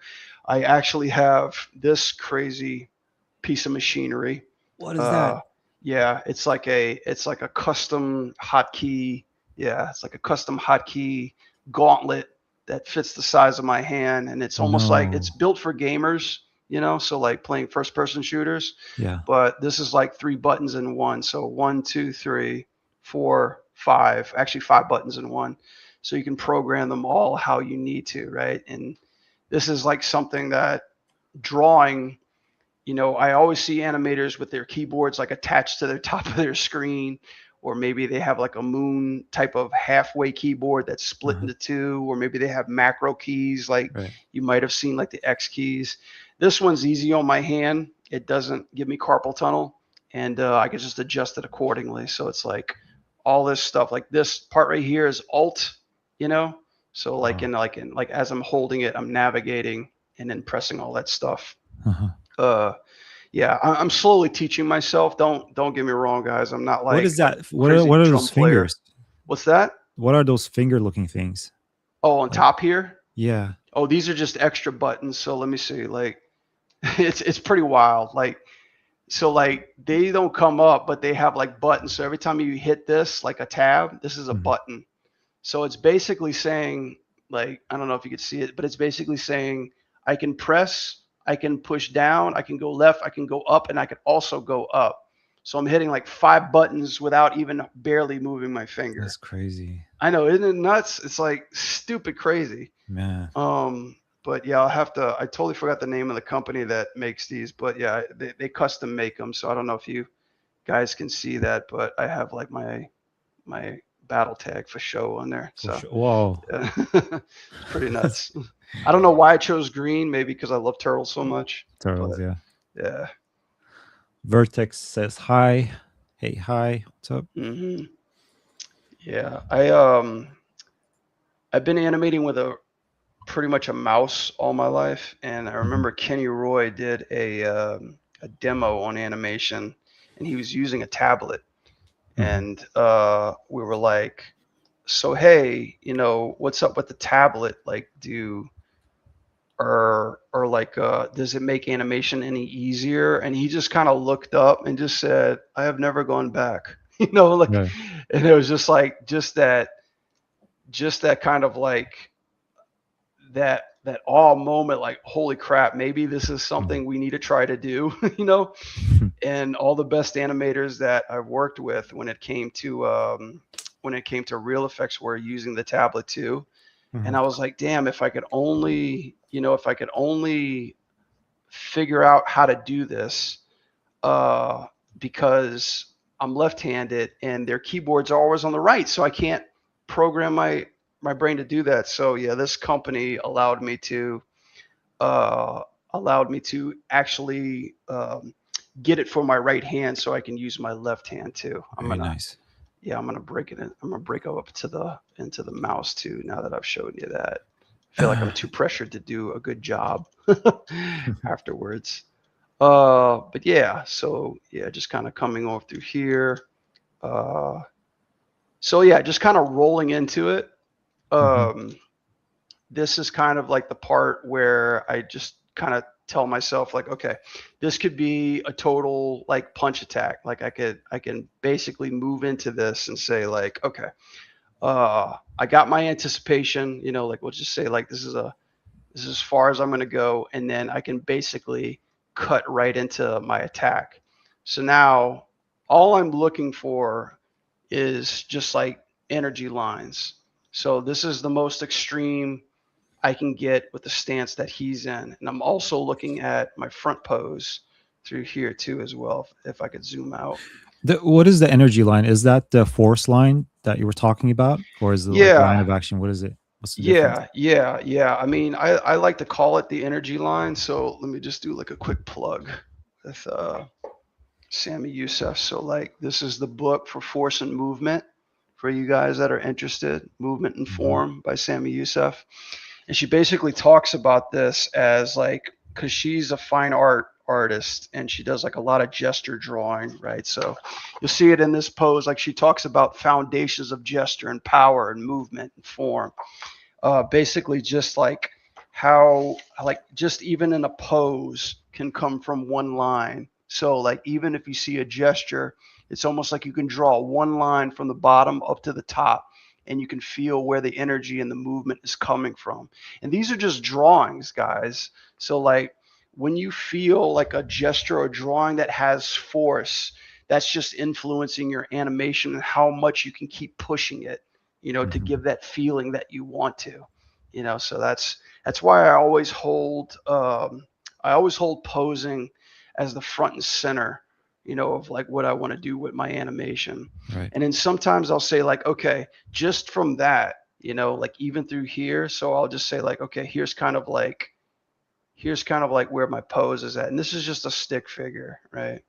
I actually have this crazy piece of machinery. what is that? Uh, yeah, it's like a custom hotkey. Yeah, it's like a custom hotkey gauntlet that fits the size of my hand, and it's almost like it's No. built for gamers. So like playing first person shooters. Yeah. But this is like 3 buttons in one. So one, two, three, four, five. Actually, 5 buttons in one. So you can program them all how you need to, right? And this is like something that drawing, I always see animators with their keyboards like attached to the top of their screen, or maybe they have like a moon type of halfway keyboard that's split Uh-huh. into two, or maybe they have macro keys like Right. you might have seen like the X keys. This one's easy on my hand. It doesn't give me carpal tunnel, and I can just adjust it accordingly. So it's like all this stuff, like this part right here is Alt, you know, So Wow. like as I'm holding it, I'm navigating and then pressing all that stuff. Uh-huh. Uh, yeah, I'm slowly teaching myself. Don't get me wrong, guys. I'm not What like is a that? crazy What are those drum player. fingers? What's that? What are those finger looking things? Oh, on Like, top here. yeah. Oh, these are just extra buttons. So let me see. Like, it's pretty wild. Like, so like they don't come up, but they have like buttons. So every time you hit this, like a tab, this is a Mhm. button. So it's basically saying, like, I don't know if you could see it, but it's basically saying I can press, I can push down, I can go left, I can go up, and I can also go up. So I'm hitting like 5 buttons without even barely moving my finger. That's crazy, I know, isn't it nuts? It's like stupid crazy. man. Um, but yeah, I'll have to. I totally forgot the name of the company that makes these, but yeah, they custom make them. So I don't know if you guys can see that, but I have like my battle tag for show on there. For So sure. Whoa. yeah. It's pretty nuts. I don't know why I chose green. Maybe because I love turtles so much. Turtles, But yeah. yeah. Vertex says hi. Hey, hi. What's up? Hmm. Yeah. I've been animating with a pretty much a mouse all my life, and I Hmm. remember Kenny Roy did a demo on animation, and he was using a tablet, Hmm. and we were like, so hey, what's up with the tablet? Like, or like does it make animation any easier? And he just kind of looked up and just said, I have never gone back. Like, Right. and it was just like just that kind of like that awe moment, like holy crap, maybe this is Mhm. something we need to try to do. And all the best animators that I've worked with when it came to real effects were using the tablet too. And Mhm. I was like, damn, if I could only figure out how to do this, uh, because I'm left-handed and their keyboards are always on the right, so I can't program my brain to do that. So yeah, this company uh, allowed me to actually get it for my right hand, so I can use my left hand too. Very nice. I'm gonna break it in. I'm gonna break up to the into the mouse too. Now that I've showed you that, I feel like I'm too pressured to do a good job afterwards. But yeah, so yeah, just kind of coming off through here. Uh, so yeah, just kind of rolling into it. Hmm. Um, this is kind of like the part where I just kind of tell myself like, okay, this could be a total like punch attack. Like I can basically move into this and say like, okay, I got my anticipation. Like we'll just say like this is as far as I'm going to go, and then I can basically cut right into my attack. So now all I'm looking for is just like energy lines. So this is the most extreme I can get with the stance that he's in. And I'm also looking at my front pose through here too as well, if I could zoom out. What is the energy line? Is that the force line that you were talking about, or is it like line Yeah, of action? What is it? What's the difference? yeah. I mean, I like to call it the energy line. So let me just do like a quick plug with Sammy Youssef. So like this is the book for force and movement for you guys that are interested. Movement and Hmm. Form by Sammy Youssef. And she basically talks about this as like, because she's a fine art artist and she does like a lot of gesture drawing, right? So you'll see it in this pose. Like she talks about foundations of gesture and power and movement and form. Basically just like how like just even in a pose can come from one line. So like even if you see a gesture, it's almost like you can draw one line from the bottom up to the top, and you can feel where the energy and the movement is coming from. And these are just drawings, guys. So like when you feel like a gesture or drawing that has force, that's just influencing your animation and how much you can keep pushing it, to Hmm. give that feeling that you want to. So that's why I always hold posing as the front and center, of like what I want to do with my animation. Right. And then sometimes I'll say like, okay, just from that, like even through here. So I'll just say like, okay, here's kind of like where my pose is at. And this is just a stick figure, right?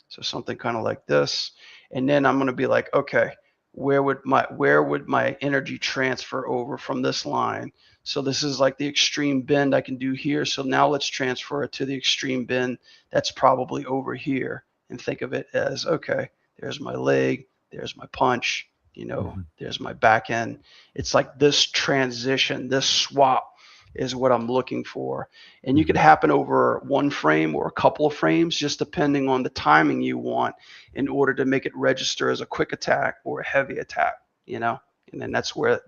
So something kind of like this. And then I'm going to be like, okay, where would my energy transfer over from this line. So this is like the extreme bend I can do here. So now let's transfer it to the extreme bend that's probably over here, and think of it as, okay, there's my leg, there's my punch, Mhm. there's my back end. It's like this transition, this swap is what I'm looking for. And you could Mhm. happen over one frame or a couple of frames, just depending on the timing you want, in order to make it register as a quick attack or a heavy attack, you know. And then that's where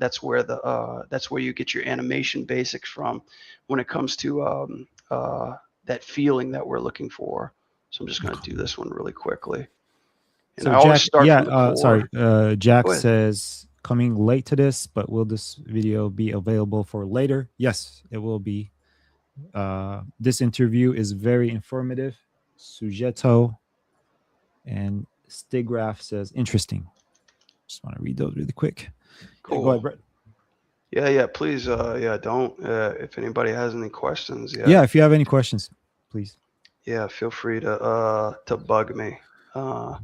you get your animation basics from when it comes to that feeling that we're looking for. So I'm just going to do this one really quickly, and So I always Jack, start yeah, from the core. sorry, Jack Go ahead. says coming late to this, but will this video be available for later? Yes, it will be. This interview is very informative. Sujeto and Stigraph says interesting. Just want to read those really quick. Yeah, go ahead, Cool. Brett. Yeah, yeah. Please, yeah. Don't. If anybody has any questions, yeah, Yeah, if you have any questions, please. yeah. Feel free to bug me. Uh,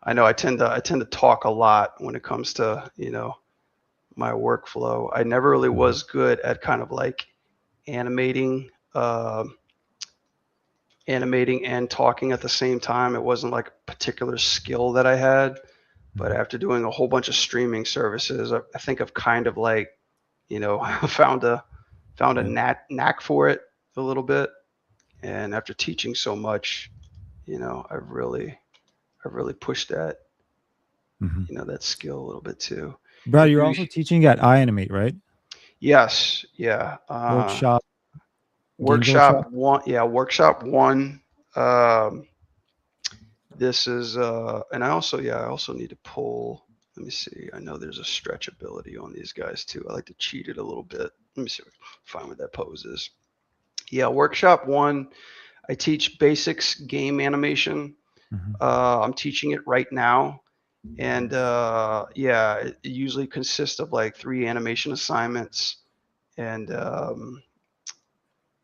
I know I tend to talk a lot when it comes to my workflow. I never really Mhm. was good at kind of like animating, animating and talking at the same time. It wasn't like a particular skill that I had. But Mhm. after doing a whole bunch of streaming services, I think I've kind of like found a Yeah. knack for it a little bit. And after teaching so much, I've really pushed Mhm. that skill a little bit too. Brad, And you're you, also teaching at iAnimate, right? yes, yeah. Workshop, Games Workshop Workshop. one, yeah, workshop one. Um, this is, and I also need to pull. Let me see. I know there's a stretchability on these guys too. I like to cheat it a little bit. Let me see. Find what that pose is. Yeah, workshop one. I teach basics game animation. Mhm. I'm teaching it right now, and yeah, it usually consists of like 3 animation assignments. And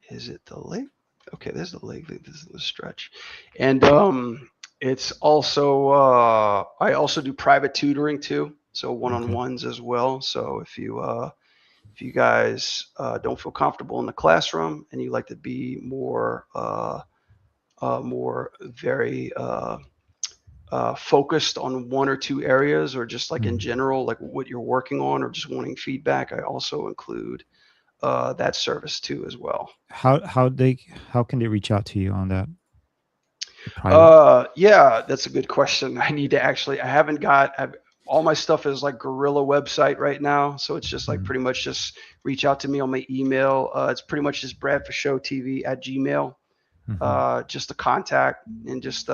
is it the leg? Okay, there's the leg. This is the stretch, and it's also I also do private tutoring too, so Okay. one-on-ones as well. So if you guys don't feel comfortable in the classroom and you like to be more very focused on one or two areas, or just like in Mhm. general, like what you're working on, or just wanting feedback, I also include that service too as well. How can they reach out to you on that, the private? Yeah, that's a good question. I need to actually. All my stuff is like guerrilla website right now, so it's just like Mhm. pretty much just reach out to me on my email. It's pretty much just Brad for Show TV at Gmail. Mhm. Just a contact, and just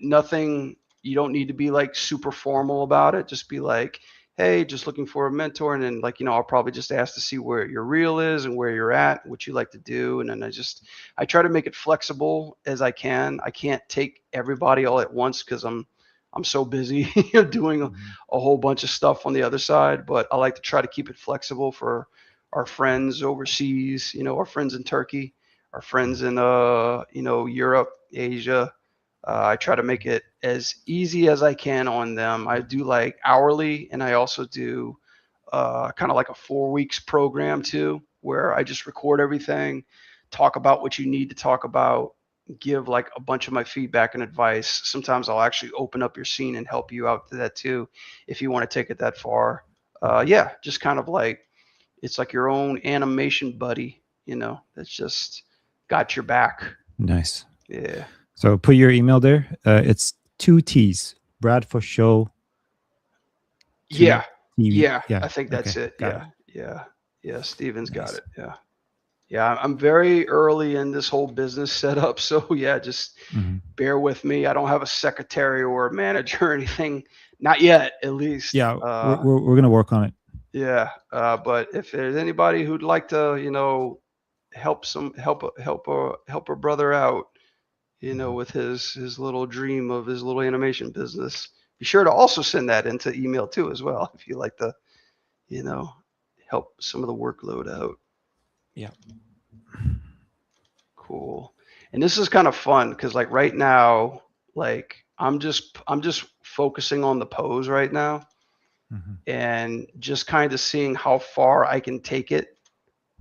nothing. You don't need to be like super formal about it. Just be like, hey, just looking for a mentor, and then like I'll probably just ask to see where your reel is and where you're at, what you like to do, and then I try to make it flexible as I can. I can't take everybody all at once because I'm so busy doing Mhm. a whole bunch of stuff on the other side, but I like to try to keep it flexible for our friends overseas, our friends in Turkey, our friends in Europe, Asia. I try to make it as easy as I can on them. I do like hourly, and I also do kind of like a 4 weeks program too, where I just record everything, talk about what you need to talk about, give like a bunch of my feedback and advice. Sometimes I'll actually open up your scene and help you out to that too, if you want to take it that far. Mhm. Yeah, just kind of like it's like your own animation buddy, that's just got your back. Nice. Yeah. So put your email there. It's two T's. Brad for show two Yeah. TV. Yeah. Yeah. I think that's Okay. it. Got Yeah. it. Yeah. Yeah. Steven's got Nice. it. Yeah. Yeah. I'm very early in this whole business setup. So, yeah, just Mhm. bear with me. I don't have a secretary or a manager or anything. Not yet, at least. Yeah, we're gonna work on it. Yeah. But if there's anybody who'd like to, help a brother out, Mhm. with his little dream of his little animation business. Be sure to also send that into email too as well if you like to, you know, help some of the workload out. Yeah. Cool. And this is kind of fun because like right now, like I'm just focusing on the pose right now Hmm. and just kind of seeing how far I can take it.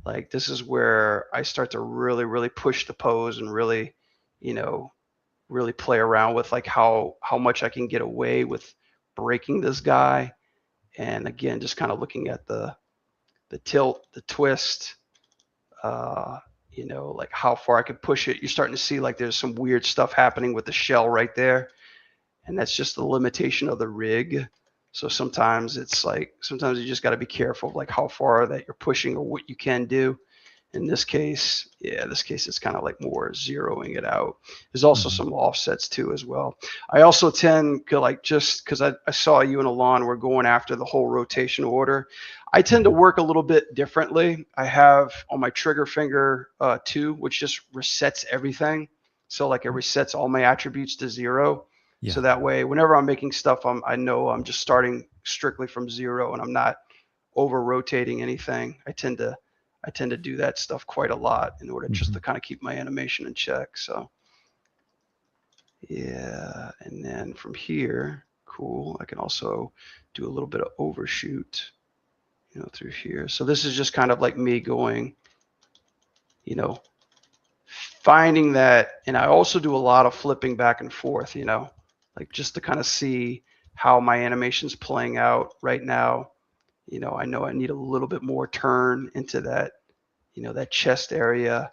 Like this is where I start to really push the pose and really, you know, really play around with like how much I can get away with breaking this guy. And again, just kind of looking at the tilt, the twist, uh, like how far I could push it. You're starting to see like there's some weird stuff happening with the shell right there, and that's just the limitation of the rig. So sometimes you just got to be careful of like how far that you're pushing or what you can do. In this case, yeah, this case it's kind of like more zeroing it out. There's also Hmm. some offsets too as well. I also tend to like just because I saw you and Alon were going after the whole rotation order. I tend to Hmm. work a little bit differently. I have on my trigger finger two, which just resets everything. So like it resets all my attributes to zero. So Yeah. that way, whenever I'm making stuff, I know I'm just starting strictly from zero, and I'm not over rotating anything. I tend to do that stuff quite a lot in order just Hmm. to kind of keep my animation in check. So yeah, and then from here, cool. I can also do a little bit of overshoot, through here. So this is just kind of like me going, you know, finding that, and I also do a lot of flipping back and forth, like just to kind of see how my animation's playing out right now. I know I need a little bit more turn into that chest area.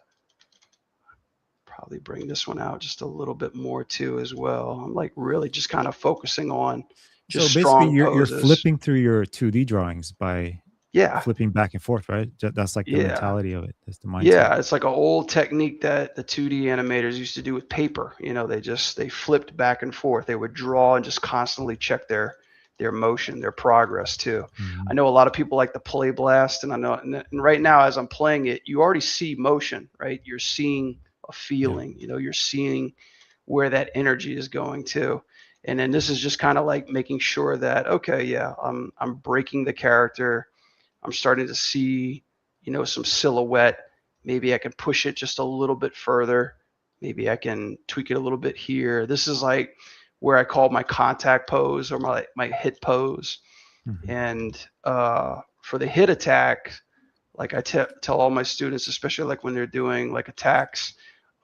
Probably bring this one out just a little bit more too as well. I'm like really just kind of focusing on just So basically, strong you're poses. flipping through your 2D drawings by Yeah, flipping back and forth, right? That's like the yeah. mentality of it. That's the mindset. Yeah, it's like an old technique that the 2D animators used to do with paper. They flipped back and forth. They would draw and just constantly check their motion, their progress too. I Hmm. know a lot of people like the play blast, and I know, and right now as I'm playing it, you already see motion, right? You're seeing a Yeah. feeling. You're seeing where that energy is going to. And then this is just kind of like making sure that okay, yeah, I'm breaking the character. I'm starting to see, some silhouette. Maybe I can push it just a little bit further. Maybe I can tweak it a little bit here. This is like where I call my contact pose or my hit pose. Hmm. And for the hit attack, like tell all my students, especially like when they're doing like attacks,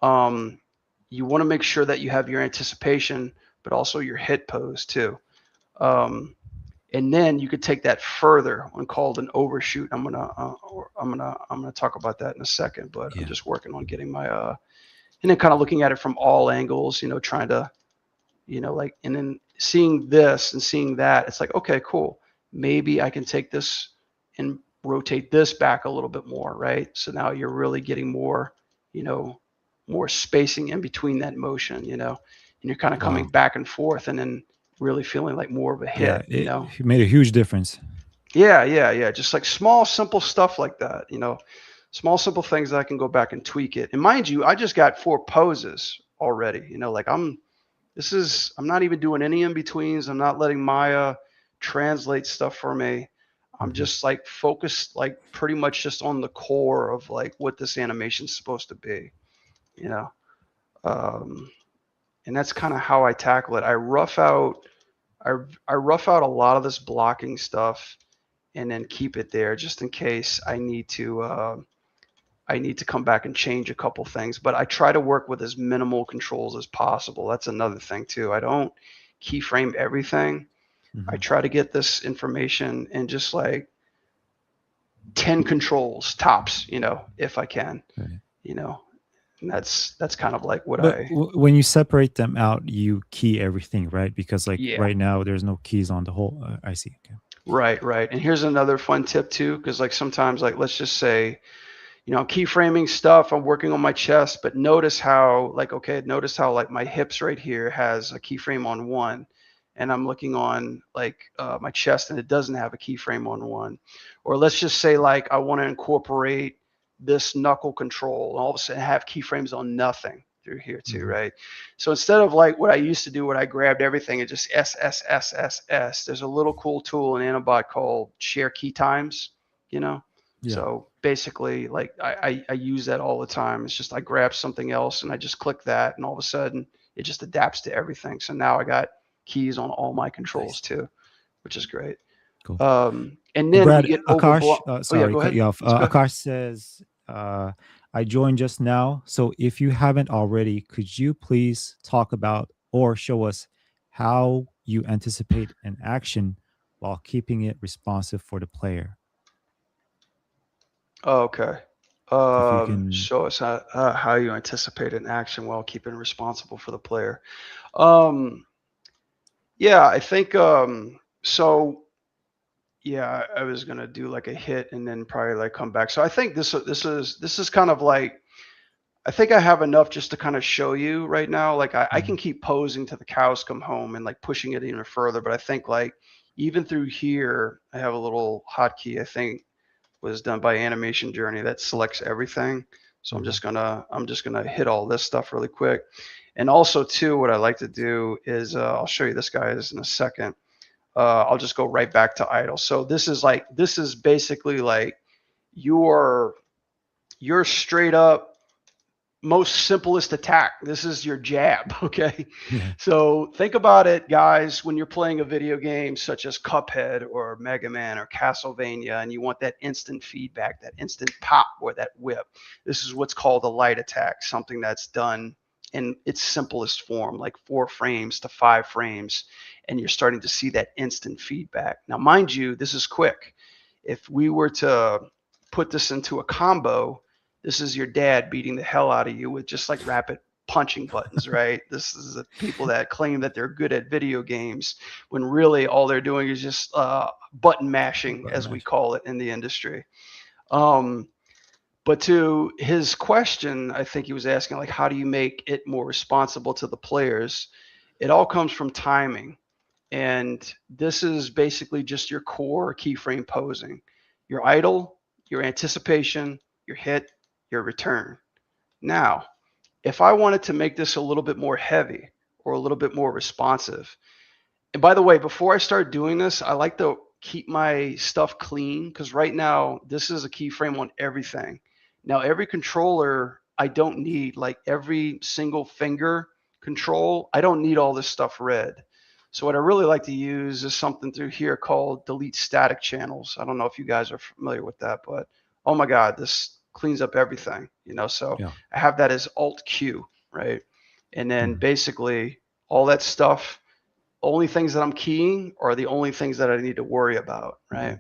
um, you want to make sure that you have your anticipation, but also your hit pose too. Um, and then you could take that further when called an overshoot. I'm gonna talk about that in a second, but I'm Yeah. just working on getting my and then kind of looking at it from all angles, trying to like and then seeing this and seeing that. It's like okay, cool. Maybe I can take this and rotate this back a little bit more, right? So now you're really getting more, you know, more spacing in between that motion, and you're kind of coming Wow. back and forth, and then really feeling like more of a Yeah. hit. It made a huge difference. Yeah, yeah, yeah. Just like small, simple stuff like that. Small, simple things that I can go back and tweak it. And mind you, I just got four poses already. Like I'm not even doing any in betweens. I'm not letting Maya translate stuff for me. I'm Hmm. just like focused, like pretty much just on the core of like what this animation's supposed to be, you know. Um, and that's kind of how I tackle it. I rough out a lot of this blocking stuff and then keep it there just in case I need to come back and change a couple things. But I try to work with as minimal controls as possible. That's another thing too. I don't keyframe everything. I Hmm. try to get this information in just like 10 controls tops, if I can, Right. you know. And that's kind of like what But I when you separate them out, you key everything, right? Because like yeah. right now, there's no keys on the whole. I see. Okay. Right, right. And here's another fun tip too, because like sometimes like let's just say I'm keyframing stuff. I'm working on my chest, but notice how like my hips right here has a keyframe on one, and I'm looking on like my chest and it doesn't have a keyframe on one. Or let's just say like I want to incorporate this knuckle control, and all of a sudden have keyframes on nothing through here too, Hmm. right? So instead of like what I used to do, when I grabbed everything and just S S S S S, there's a little cool tool in Anabot called Share Key Times, you know Yeah. so basically, like I use that all the time. It's just I grab something else and I just click that, and all of a sudden, it just adapts to everything. So now I got keys on all my controls Nice. too, which is great. Cool. And then we Brad, get Akash, overblown. Oh yeah, sorry, go cut ahead. you off. That's good. Akash says, I joined just now. So if you haven't already, could you please talk about or show us how you anticipate an action while keeping it responsive for the player? Oh, okay. If you can, Show us how you anticipate an action while keeping responsible for the player. Um, yeah, I think so. Yeah, I was gonna do like a hit and then probably like come back. So I think this is kind of like I think I have enough just to kind of show you right now. Like I can Mhm. keep posing till the cows come home and like pushing it even further. But I think like even through here, I have a little hotkey. I think was done by Animation Journey that selects everything. So Mhm. I'm just gonna hit all this stuff really quick. And also too, what I like to do is I'll show you this guys in a second. I'll just go right back to idle. So this is basically like your your straight up most simplest attack. This is your jab, okay? Yeah. So think about it, guys, when you're playing a video game such as Cuphead or Mega Man or Castlevania, and you want that instant feedback, that instant pop or that whip. This is what's called a light attack, something that's done in its simplest form, like 4 frames to 5 frames, and you're starting to see that instant feedback. Now, mind you, this is quick. If we were to put this into a combo, this is your dad beating the hell out of you with just like rapid punching buttons, right? This is the people that claim that they're good at video games when really all they're doing is just button mashing, Button as we mash. call it in the industry. Um, but to his question, I think he was asking, like, how do you make it more responsible to the players? It all comes from timing. And this is basically just your core keyframe posing, your idle, your anticipation, your hit, your return. Now, if I wanted to make this a little bit more heavy or a little bit more responsive, and by the way, before I start doing this, I like to keep my stuff clean because right now this is a keyframe on everything. Now, every controller I don't need, like every single finger control, I don't need all this stuff red. So what I really like to use is something through here called delete static channels. I don't know if you guys are familiar with that, but oh my God, this cleans up everything, you know. So Yeah. I have that as Alt Q, right? And then Mhm. basically all that stuff only things that I'm keying are the only things that I need to worry about, right?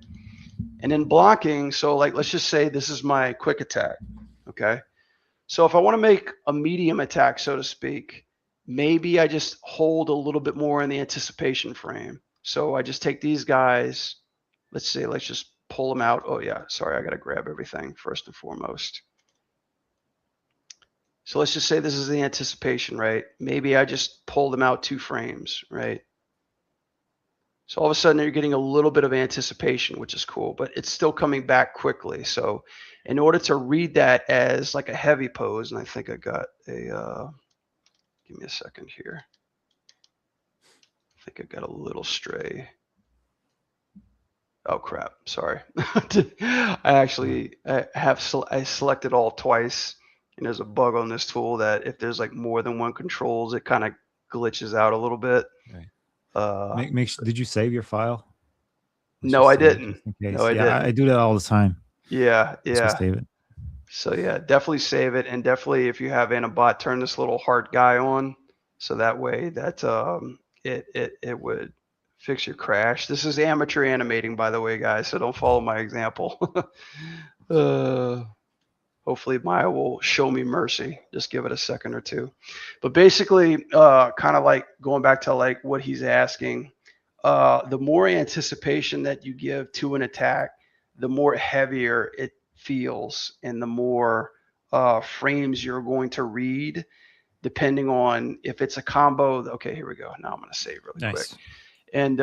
And then blocking, so like let's just say this is my quick attack, okay? So if I want to make a medium attack, so to speak, maybe I just hold a little bit more in the anticipation frame. So I just take these guys, let's say, let's just pull them out. Oh yeah, sorry, I got to grab everything first and foremost. So let's just say this is the anticipation, right? Maybe I just pull them out 2 frames, right? So all of a sudden you're getting a little bit of anticipation, which is cool, but it's still coming back quickly. So in order to read that as like a heavy pose, and I think I got a, give me a second here. I think I got a little stray. Oh crap, sorry. I Yeah. actually I selected all twice, and there's a bug on this tool that if there's like more than one controls, it kind of glitches out a little bit. Right. Uh, Did you save your file? Let's no, just I save it didn't. just in No, case. I Yeah, I didn't. do that all the time. Yeah, Let's just yeah. save it. So yeah, definitely save it, and definitely if you have Anabot, turn this little heart guy on, so that way that it would fix your crash. This is amateur animating, by the way, guys, so don't follow my example. uh, Hopefully Maya will show me mercy. Just give it a second or two. But basically, kind of like going back to like what he's asking, the more anticipation that you give to an attack, the more heavier it feels, and the more frames you're going to read, depending on if it's a combo. Okay, here we go. Now I'm going to save really quick. Nice. And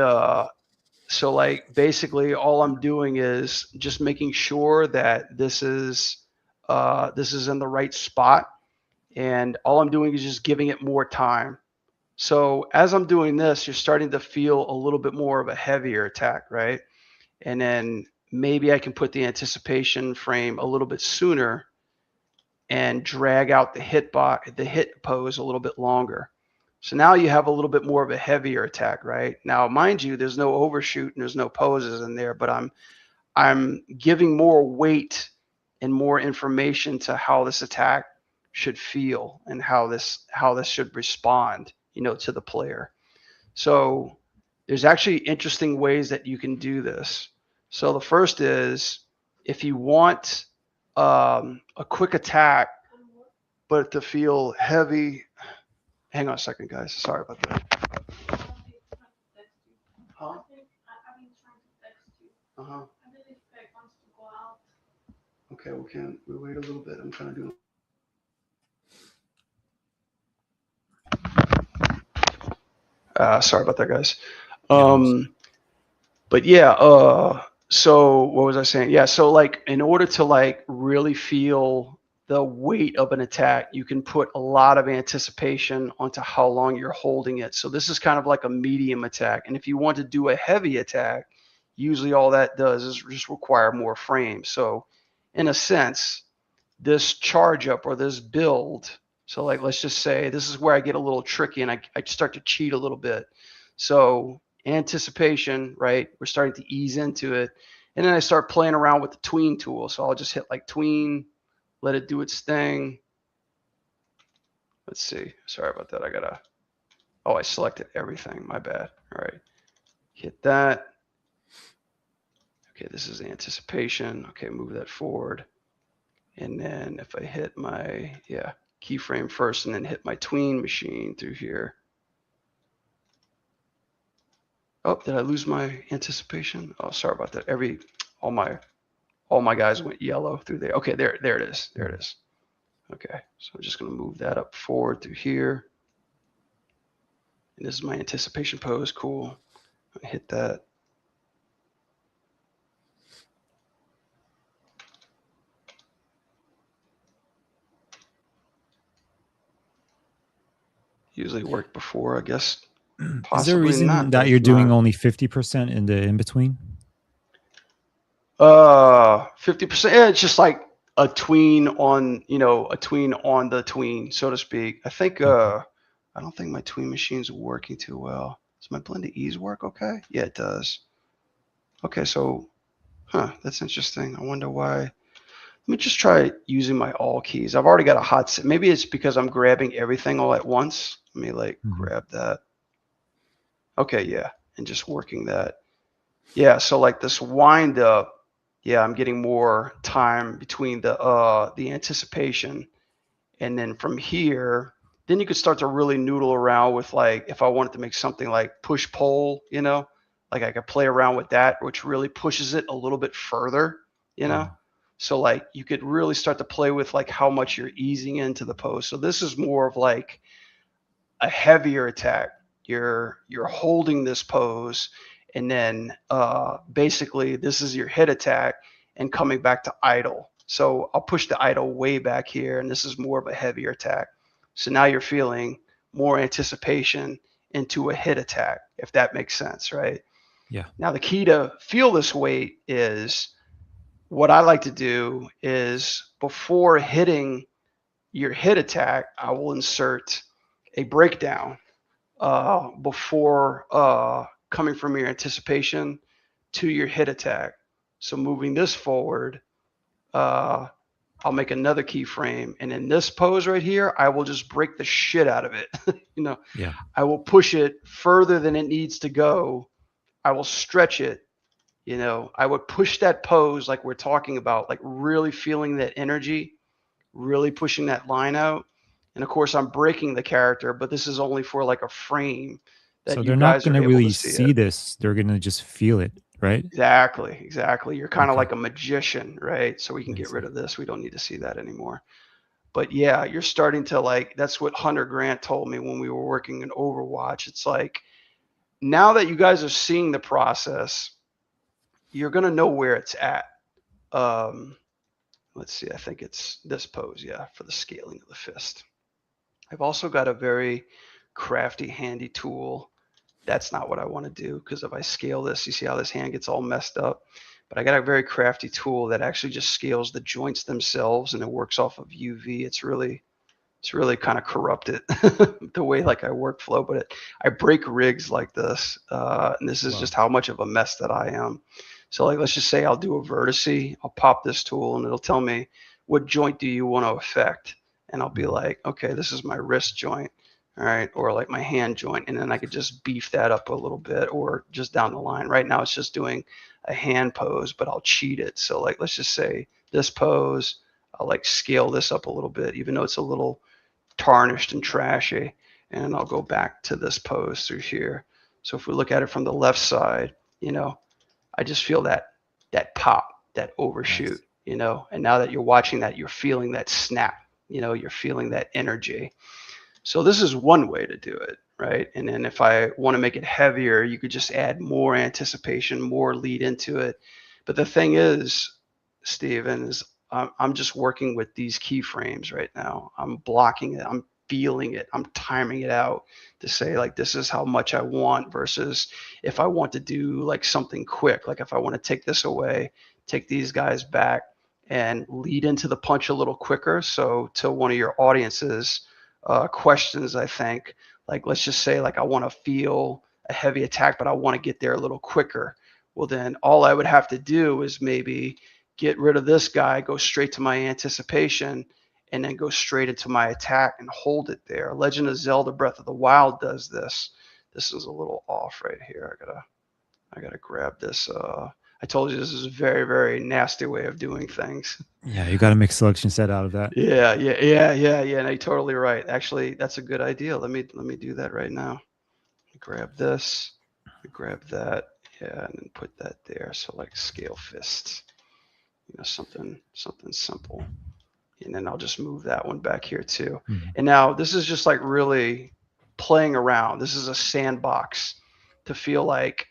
so like basically all I'm doing is just making sure that this is in the right spot, and all I'm doing is just giving it more time. So as I'm doing this, you're starting to feel a little bit more of a heavier attack, right? And then maybe I can put the anticipation frame a little bit sooner and drag out the hit pose a little bit longer. So now you have a little bit more of a heavier attack, right? Now, mind you, there's no overshoot and there's no poses in there, but I'm giving more weight and more information to how this attack should feel and how this should respond, to the player. So there's actually interesting ways that you can do this. So the first is if you want a quick attack, but to feel heavy. Hang on a second, guys. Sorry about that. Huh? Uh huh. Okay, we wait a little bit? I'm trying to do. Sorry about that, guys. Yeah, no worries. Um, but yeah, so what was I saying? Yeah, so like in order to like really feel the weight of an attack, you can put a lot of anticipation onto how long you're holding it. So this is kind of like a medium attack. And if you want to do a heavy attack, usually all that does is just require more frames. So in a sense, this charge up or this build. So like let's just say this is where I get a little tricky and I start to cheat a little bit. So anticipation, right? We're starting to ease into it. And then I start playing around with the tween tool. So I'll just hit like tween, let it do its thing. Let's see. Sorry about that. I selected everything. My bad. All right. Hit that. Okay, this is anticipation. Okay, move that forward. And then if I hit my, keyframe first and then hit my tween machine through here. Oh, did I lose my anticipation? Oh, sorry about that. All my all my guys went yellow through there. Okay, there it is. There it is. Okay, so I'm just gonna move that up forward through here. And this is my anticipation pose. Cool. I hit that. Usually worked before, I guess. Is there a Possibly reason not, but that if you're doing not, only 50% in the in between? 50%. Yeah, it's just like a tween on the tween, so to speak. Okay. I don't think my tween machine's working too well. Does my blend of ease work okay? Yeah, it does. Okay, so, that's interesting. I wonder why. Let me just try using my all keys. I've already got a hot set. Maybe it's because I'm grabbing everything all at once. Let me like Mhm. grab that. Okay, yeah, and just working that. Yeah, so like this wind up, yeah, I'm getting more time between the anticipation and then from here, then you could start to really noodle around with like if I wanted to make something like push pull, like I could play around with that, which really pushes it a little bit further, you know. Yeah. So like you could really start to play with like how much you're easing into the pose. So this is more of like a heavier attack. You're holding this pose, and then basically this is your hit attack and coming back to idle. So I'll push the idle way back here, and this is more of a heavier attack. So now you're feeling more anticipation into a hit attack, if that makes sense, right? Yeah. Now the key to feel this weight is what I like to do is before hitting your hit attack, I will insert a breakdown before coming from your anticipation to your hit attack. So moving this forward, uh, I'll make another keyframe, and in this pose right here, I will just break the shit out of it. you know, Yeah. I will push it further than it needs to go. I will stretch it. I would push that pose like we're talking about, like really feeling that energy, really pushing that line out. And of course, I'm breaking the character, but this is only for like a frame that So you they're not guys going are to able to really see it. see this. They're going to just feel it, right? Exactly, exactly. You're kind of Okay. like a magician, right? So we can I get rid see. of this. We don't need to see that anymore. But yeah, you're starting to like, that's what Hunter Grant told me when we were working in Overwatch. It's like, now that you guys are seeing the process, you're going to know where it's at. Um, let's see, I think it's this pose, yeah, for the scaling of the fist. I've also got a very crafty, handy tool. That's not what I want to do because if I scale this, you see how this hand gets all messed up. But I got a very crafty tool that actually just scales the joints themselves and it works off of UV. it's really kind of corrupted the way like I workflow. But I break rigs like this, and this is Wow. just how much of a mess that I am. So like, let's just say I'll do a vertice. I'll pop this tool, and it'll tell me what joint do you want to affect, and I'll be Mhm. like, okay, this is my wrist joint, all right, or like my hand joint, and then I could just beef that up a little bit, or just down the line. Right now, it's just doing a hand pose, but I'll cheat it. So like, let's just say this pose. I'll like scale this up a little bit, even though it's a little tarnished and trashy. And I'll go back to this pose through here. So if we look at it from the left side, you know, I just feel that pop, that overshoot, Nice. and now that you're watching that, you're feeling that snap, you're feeling that energy. So this is one way to do it, right? And then if I want to make it heavier, you could just add more anticipation, more lead into it. But the thing is, Steven, is I'm just working with these keyframes right now. I'm blocking it. I'm feeling it. I'm timing it out to say like this is how much I want versus if I want to do like something quick, like if I want to take this away, take these guys back and lead into the punch a little quicker. So to one of your audiences questions, I think. Like, let's just say, like, I want to feel a heavy attack, but I want to get there a little quicker. Well, then all I would have to do is maybe get rid of this guy, go straight to my anticipation, and then go straight into my attack and hold it there. Legend of Zelda Breath of the Wild does this. This is a little off right here. I gotta grab this. I told you this is a very, very nasty way of doing things. Yeah, you got to make selection set out of that. Yeah. No, you're totally right. Actually, that's a good idea. Let me do that right now. Grab this, grab that, yeah, and then put that there. So like scale fists, something simple. And then I'll just move that one back here too. Mhm. And now this is just like really playing around. This is a sandbox to feel like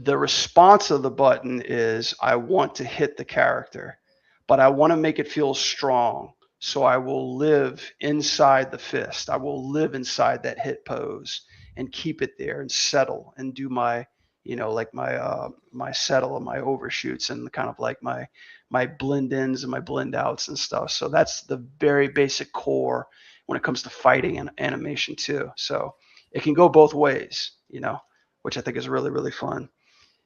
the response of the button is I want to hit the character, but I want to make it feel strong. So I will live inside the fist. I will live inside that hit pose and keep it there and settle and do my, like my settle and my overshoots and kind of like my blend ins and my blend outs and stuff. So that's the very basic core when it comes to fighting and animation too. So it can go both ways, which I think is really, really fun.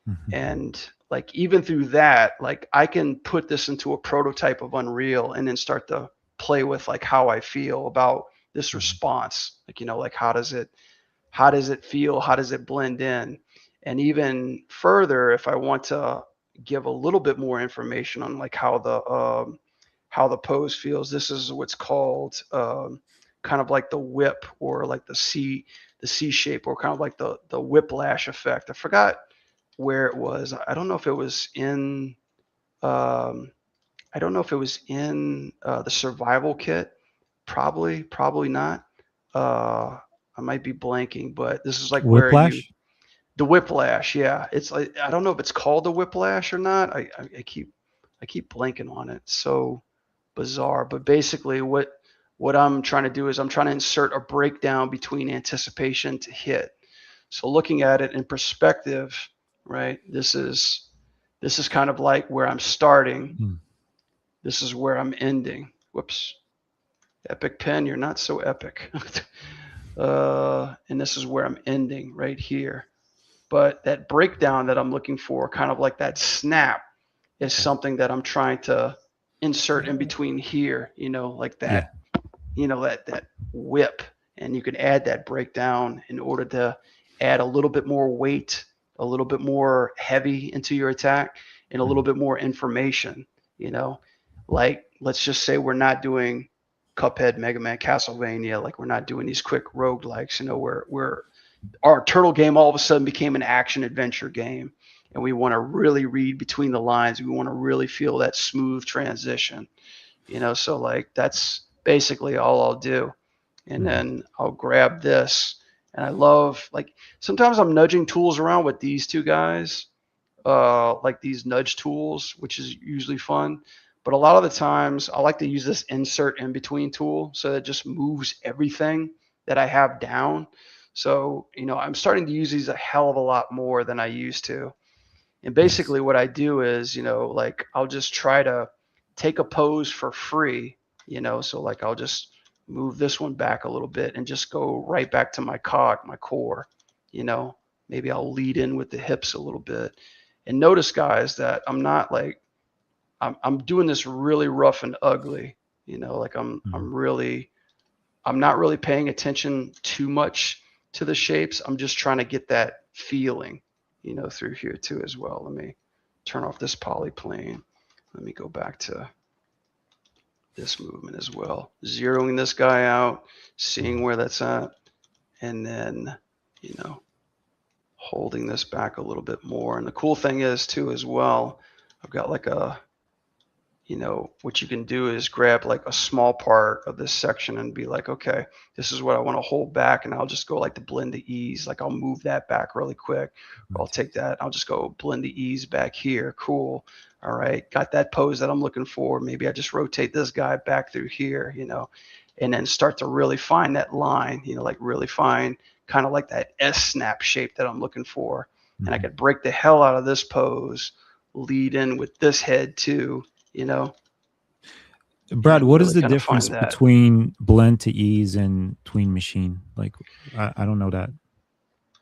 Mhm. And like even through that, like I can put this into a prototype of Unreal and then start to play with like how I feel about this Mhm. response. Like, like how does it feel? How does it blend in? And even further, if I want to give a little bit more information on like how the pose feels, this is what's called kind of like the whip or like the C shape or kind of like the whiplash effect. I forgot where it was. I don't know if it was in um, I don't know if it was in the survival kit. Probably not. Uh, I might be blanking, but this is like where you Whiplash? the whiplash. Yeah, it's like I don't know if it's called the whiplash or not. I keep blanking on it. It's so bizarre. But basically, what I'm trying to do is I'm trying to insert a breakdown between anticipation to hit. So looking at it in perspective, right? This is kind of like where I'm starting. Mm. This is where I'm ending. Whoops. Epic pen, you're not so epic. And this is where I'm ending right here. But that breakdown that I'm looking for, kind of like that snap, is Okay. something that I'm trying to insert in Uh, between here, like yeah. that whip, and you can add that breakdown in order to add a little bit more weight, a little bit more heavy into your attack, and a little Mhm. bit more information. You know, like let's just say we're not doing Cuphead, Mega Man, Castlevania, like we're not doing these quick roguelikes. Where our turtle game all of a sudden became an action adventure game, and we want to really read between the lines. We want to really feel that smooth transition. So like that's basically all I'll do. And Mhm. then I'll grab this. And I love like sometimes I'm nudging tools around with these two guys, like these nudge tools, which is usually fun. But a lot of the times I like to use this insert in between tool so that it just moves everything that I have down. So, I'm starting to use these a hell of a lot more than I used to. And Nice. basically what I do is, like I'll just try to take a pose for free, So like I'll just move this one back a little bit and just go right back to my cog, my core, you know. Maybe I'll lead in with the hips a little bit. And notice, guys, that I'm not like I'm doing this really rough and ugly, like Mhm. I'm not really paying attention too much to the shapes. I'm just trying to get that feeling, through here too as well. Let me turn off this polyplane. Let me go back to this movement as well. Zeroing this guy out, seeing Mhm. where that's at, and then, you know, holding this back a little bit more. And the cool thing is too as well, I've got like what you can do is grab like a small part of this section and be like, okay, this is what I want to hold back. And I'll just go like the blend to ease. Like I'll move that back really quick. Or I'll take that. I'll just go blend to ease back here. Cool. All right. Got that pose that I'm looking for. Maybe I just rotate this guy back through here, and then start to really find that line, like really find kind of like that S snap shape that I'm looking for. And I Mhm. could break the hell out of this pose, lead in with this head too, you know, Brad, and what is really the kind of difference find that. between blend to ease and tween machine? Like, I don't know that.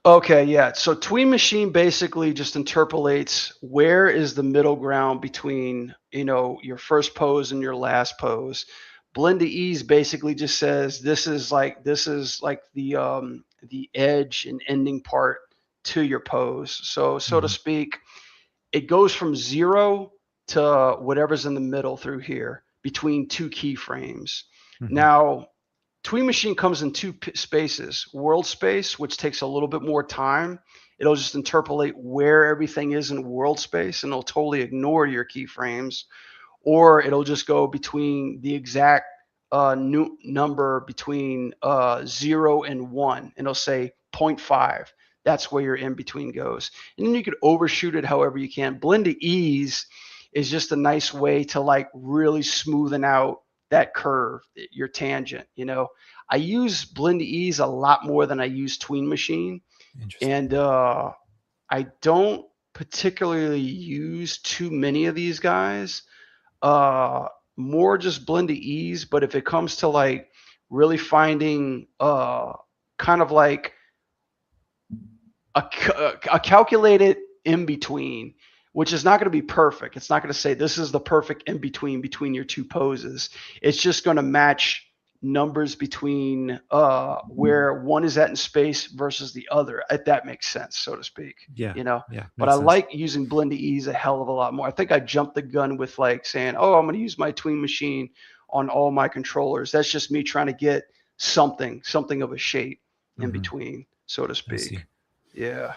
Okay, yeah. So Tween Machine basically just interpolates where is the middle ground between, your first pose and your last pose. Blend to ease basically just says this is like the edge and ending part to your pose. So to Hmm. speak, it goes from 0 to whatever's in the middle through here between two keyframes. Hmm. Now, Tween Machine comes in two spaces: world space, which takes a little bit more time. It'll just interpolate where everything is in world space and it'll totally ignore your keyframes, or it'll just go between the exact new number between 0 and 1, and it'll say zero point 0.5. That's where your in between goes. And then you could overshoot it however you can. Blend to ease is just a nice way to like really smoothen out that curve, your tangent. I use blend to ease a lot more than I use tween machine, Interesting. and I don't particularly use too many of these guys. uh More just blend to ease, but if it comes to like really finding kind of like a calculated in between, which is not going to be perfect. It's not going to say this is the perfect in between your two poses. It's just going to match numbers between where one is at in space versus the other, if that makes sense, so to speak. Yeah, You know, yeah, but I makes sense. like using blend to ease a hell of a lot more. I think I jumped the gun with like saying, "Oh, I'm going to use my tween machine on all my controllers." That's just me trying to get something of a shape in Hmm. between, so to I speak. see. Yeah.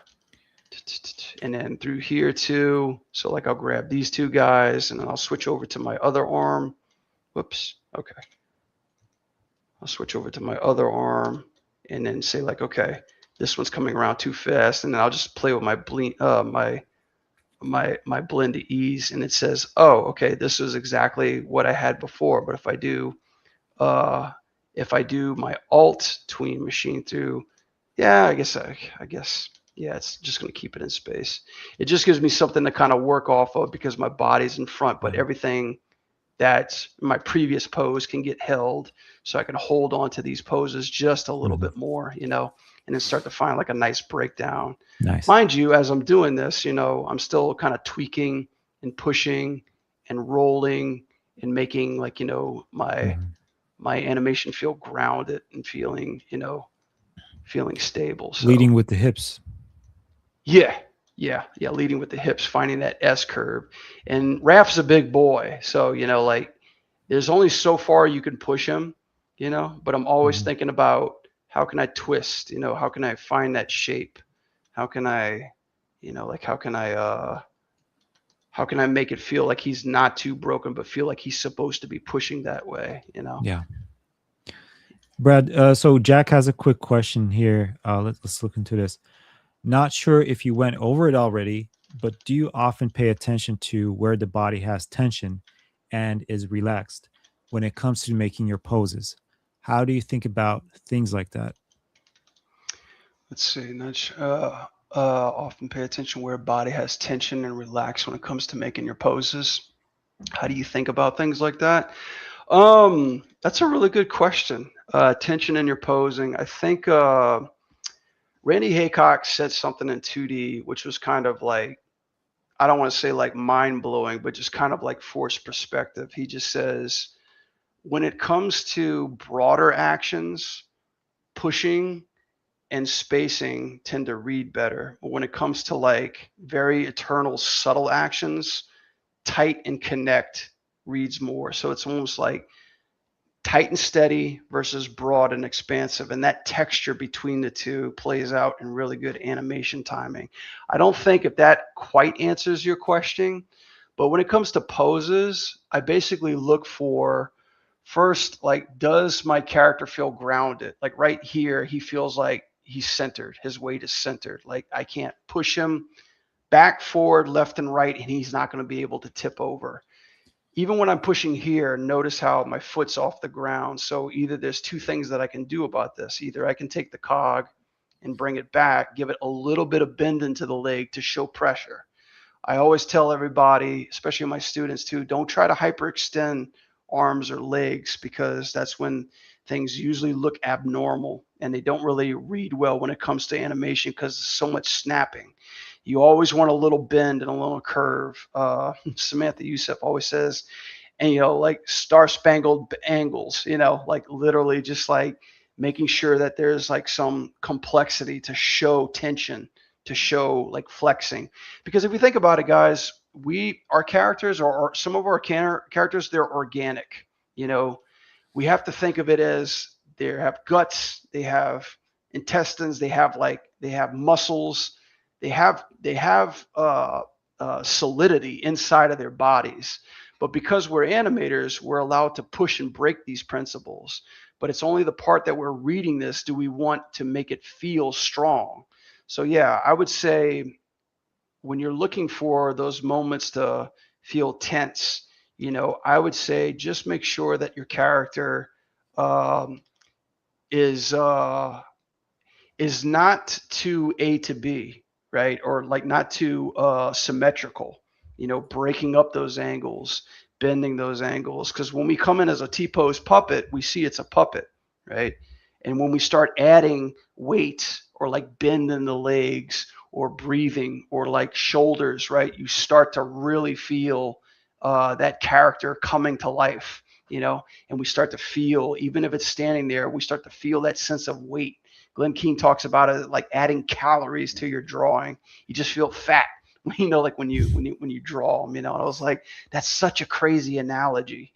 And then through here too. So like I'll grab these two guys and then I'll switch over to my other arm. Whoops. Okay. I'll switch over to my other arm and then say like, okay, this one's coming around too fast. And then I'll just play with my blend to ease, and it says, oh, okay, this is exactly what I had before. But uh, if I do my alt tween machine through, yeah, I guess, yeah, it's just going to keep it in space. It just gives me something to kind of work off of because my body's in front, but Yeah. everything that's my previous pose can get held, so I can hold on to these poses just a little Hmm. bit more, and then start to find like a nice breakdown. Nice. Mind you, as I'm doing this, I'm still kind of tweaking and pushing and rolling and making like, Hmm. my animation feel grounded and feeling stable. So Leading with the hips. yeah, yeah, leading with the hips, finding that S curve. And Raph's a big boy, so like there's only so far you can push him, but I'm always Hmm. thinking about how can I twist, how can I find that shape? How can I, like how can I make it feel like he's not too broken, but feel like he's supposed to be pushing that way? Yeah. Brad, so Jack has a quick question here. Let's look into this. Not sure if you went over it already, but do you often pay attention to where the body has tension and is relaxed when it comes to making your poses? How do you think about things like that? Let's see. Often pay attention where body has tension and relax when it comes to making your poses. How do you think about things like that? That's a really good question. Tension in your posing. I think Randy Haycock said something in 2D, which was kind of like, I don't want to say like mind blowing, but just kind of like forced perspective. He just says, when it comes to broader actions, pushing and spacing tend to read better. But when it comes to like very eternal, subtle actions, tight and connect reads more. So it's almost like tight and steady versus broad and expansive. And that texture between the two plays out in really good animation timing. I don't think if that quite answers your question, but when it comes to poses, I basically look for first, like, does my character feel grounded? Like right here, he feels like he's centered. His weight is centered. Like I can't push him back, forward, left, and right, and he's not going to be able to tip over. Even when I'm pushing here, notice how my foot's off the ground. So either there's two things that I can do about this. Either I can take the cog and bring it back, give it a little bit of bend into the leg to show pressure. I always tell everybody, especially my students too, don't try to hyperextend arms or legs because that's when things usually look abnormal and they don't really read well when it comes to animation because there's so much snapping. You always want a little bend and a little curve. Samantha Youssef always says, and like star spangled angles, like literally just like making sure that there's like some complexity to show tension, to show like flexing. Because if you think about it, guys, our characters or some of our characters, they're organic. you know we have to think of it as they have guts, they have intestines, they have muscles, they have solidity inside of their bodies. But because we're animators, we're allowed to push and break these principles. But it's only the part that we're reading this do we want to make it feel strong. So yeah, I would say when you're looking for those moments to feel tense, I would say just make sure that your character um, is is not too A to B, right? Or like not too symmetrical, breaking up those angles, bending those angles. Because when we come in as a T pose puppet, we see it's a puppet, right? And when we start adding weight or like bend in the legs or breathing or like shoulders, right? You start to really feel that character coming to life, and we start to feel, even if it's standing there, we start to feel that sense of weight. Glenn Keane talks about it like adding calories to your drawing. You just feel fat, like when you draw them. And I was like, that's such a crazy analogy.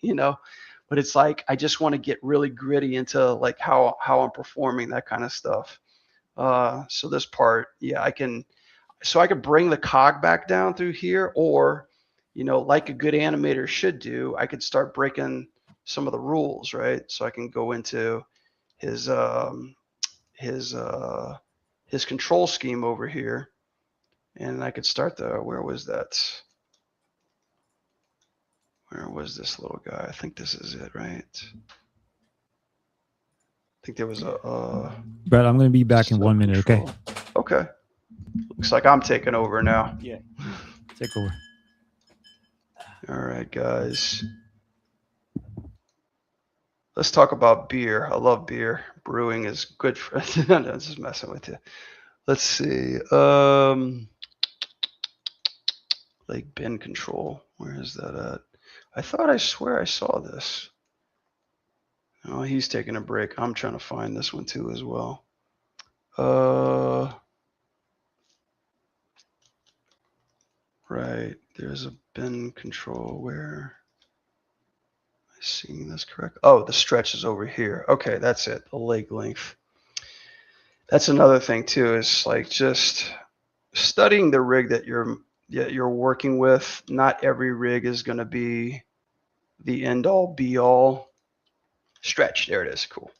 But it's like I just want to get really gritty into like how I'm performing that kind of stuff. So this part, yeah, I could bring the cog back down through here, or like a good animator should do, I could start breaking some of the rules, right? So I can go into his his uh, his control scheme over here, and I could start the where was that? Where was this little guy? I think this is it, right? I think there was a Brett, I'm going to be back in sub 1 minute. Okay, control. Okay, looks like I'm taking over now. yeah, take over. All right, guys. Let's talk about beer. I love beer. Brewing is good for. No, just messing with you. Let's see. Lake bin control. Where is that at? I swear I saw this. Oh, he's taking a break. I'm trying to find this one too as well. Right. There's a bin control where. Am I seeing this correct? Oh, the stretch is over here. Okay, that's it. The leg length. That's another thing too. Is like just studying the rig that you're working with. Not every rig is going to be the end all be all. Stretch. There it is. Cool.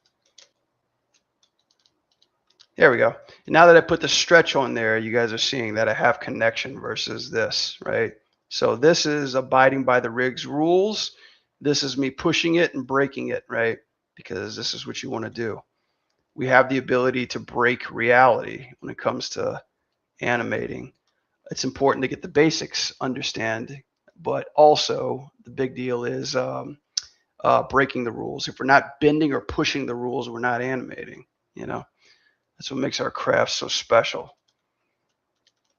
There we go. And now that I put the stretch on there, you guys are seeing that I have connection versus this, right? So this is abiding by the rig's rules. This is me pushing it and breaking it, right? Because this is what you want to do. We have the ability to break reality when it comes to animating. It's important to get the basics understand, but also the big deal is breaking the rules. If we're not bending or pushing the rules, we're not animating. You know, that's what makes our craft so special.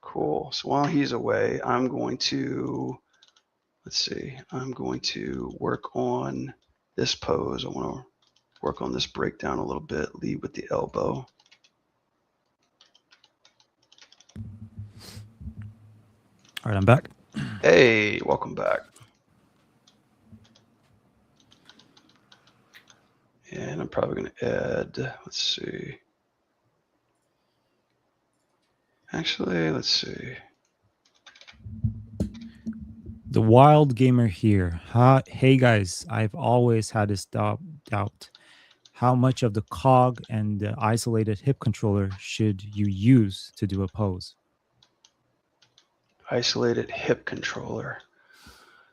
Cool. So while he's away, I'm going to, let's see, I'm going to work on this pose. I want to work on this breakdown a little bit, lead with the elbow. All right, I'm back. Hey, welcome back. And I'm probably going to add, let's see. Actually, let's see. The wild gamer here. Hey guys, I've always had this doubt. How much of the cog and the isolated hip controller should you use to do a pose? Isolated hip controller.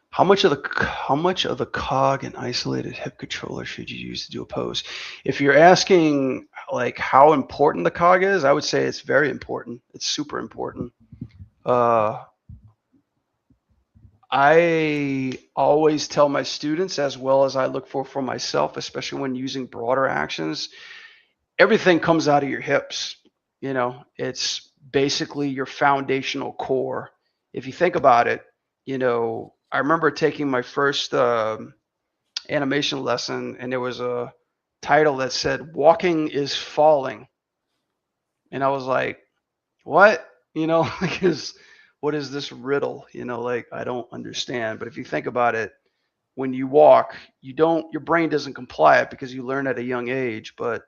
How much of the cog and isolated hip controller should you use to do a pose? If you're asking like how important the cog is, I would say it's very important. It's super important. Uh, I always tell my students, as well as I look for myself, especially when using broader actions, everything comes out of your hips. You know, it's basically your foundational core. If you think about it, you know, I remember taking my first animation lesson, and there was a title that said "Walking is Falling," and I was like, "What?" You know, like, what is this riddle? You know, like I don't understand. But if you think about it, when you walk, your brain doesn't comply it because you learn at a young age, but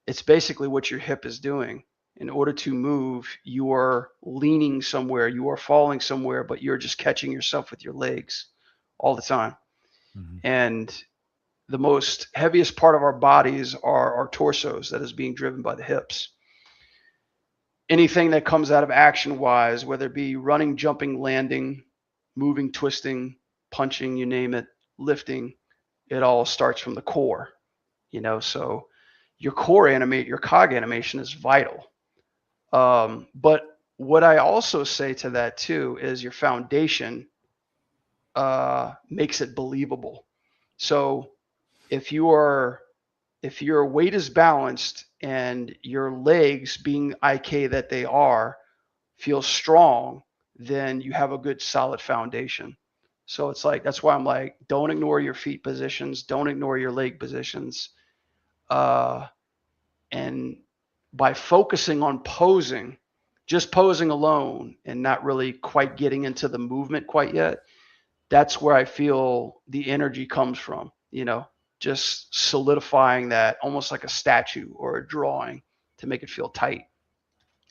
it's basically what your hip is doing. In order to move, you are leaning somewhere, you are falling somewhere, but you're just catching yourself with your legs all the time. Mhm. And the most heaviest part of our bodies are our torsos that is being driven by the hips. Anything that comes out of action wise, whether it be running, jumping, landing, moving, twisting, punching, you name it, lifting, it all starts from the core, you know. So your cog animation is vital. But what I also say to that too is your foundation makes it believable. So if you are if your weight is balanced and your legs, being IK that they are, feel strong, then you have a good solid foundation. So it's like that's why I'm like, don't ignore your feet positions, don't ignore your leg positions, uh, and by focusing on posing, just posing alone, and not really quite getting into the movement quite yet, that's where I feel the energy comes from, you know, just solidifying that almost like a statue or a drawing to make it feel tight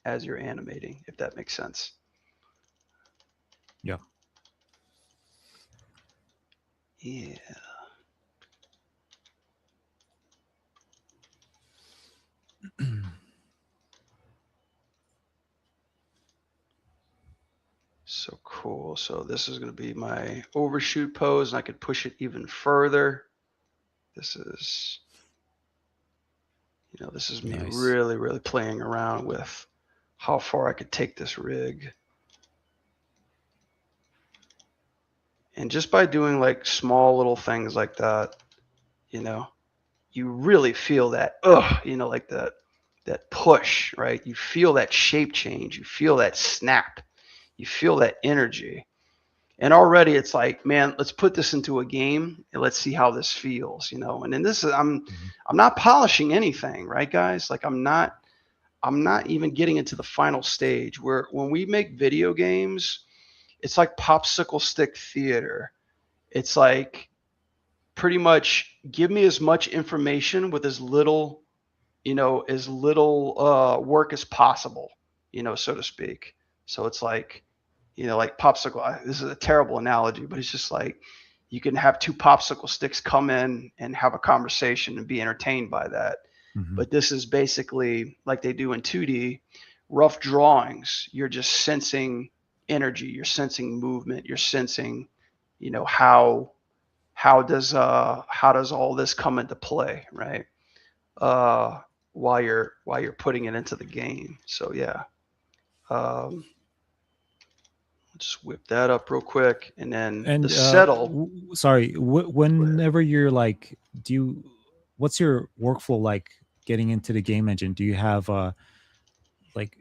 as you're animating, if that makes sense. Yeah. Yeah. So cool. So this is going to be my overshoot pose, and I could push it even further. This is, this is me Nice. really, really playing around with how far I could take this rig. And just by doing like small little things like that, you know, you really feel that, like that push, right? You feel that shape change. You feel that snap. You feel that energy. And already it's like, man, let's put this into a game and let's see how this feels, you know. And then this is Mhm. I'm not polishing anything, right, guys? Like I'm not even getting into the final stage where when we make video games, it's like popsicle stick theater. It's like pretty much give me as much information with as little work as possible, so to speak. So it's like, like popsicle. This is a terrible analogy, but it's just like you can have two popsicle sticks come in and have a conversation and be entertained by that. Mhm. But this is basically like they do in 2D, rough drawings. You're just sensing energy, you're sensing movement, you're sensing, how does all this come into play, right? Uh, while you're putting it into the game. So yeah, um, just whip that up real quick, and then the And settle. sorry, Go ahead. whenever you're like, do you, what's your workflow like getting into the game engine? Do you have like,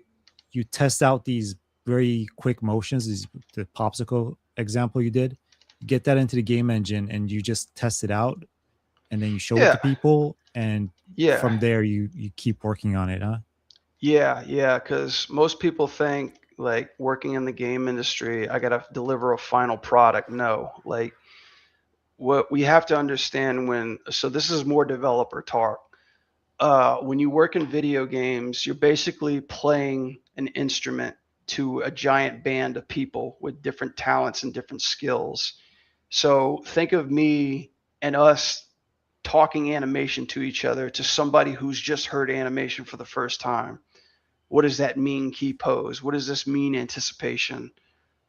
you test out these very quick motions, these, the popsicle example you did, you get that into the game engine and you just test it out, and then you show it to Yeah, people, and yeah, from there you keep working on it, huh? yeah. Because most people think like working in the game industry, I gotta deliver a final product. No, like what we have to understand when. So this is more developer talk. When you work in video games, you're basically playing an instrument to a giant band of people with different talents and different skills. So think of me and us talking animation to each other to somebody who's just heard animation for the first time. What does that mean, key pose? What does this mean, anticipation?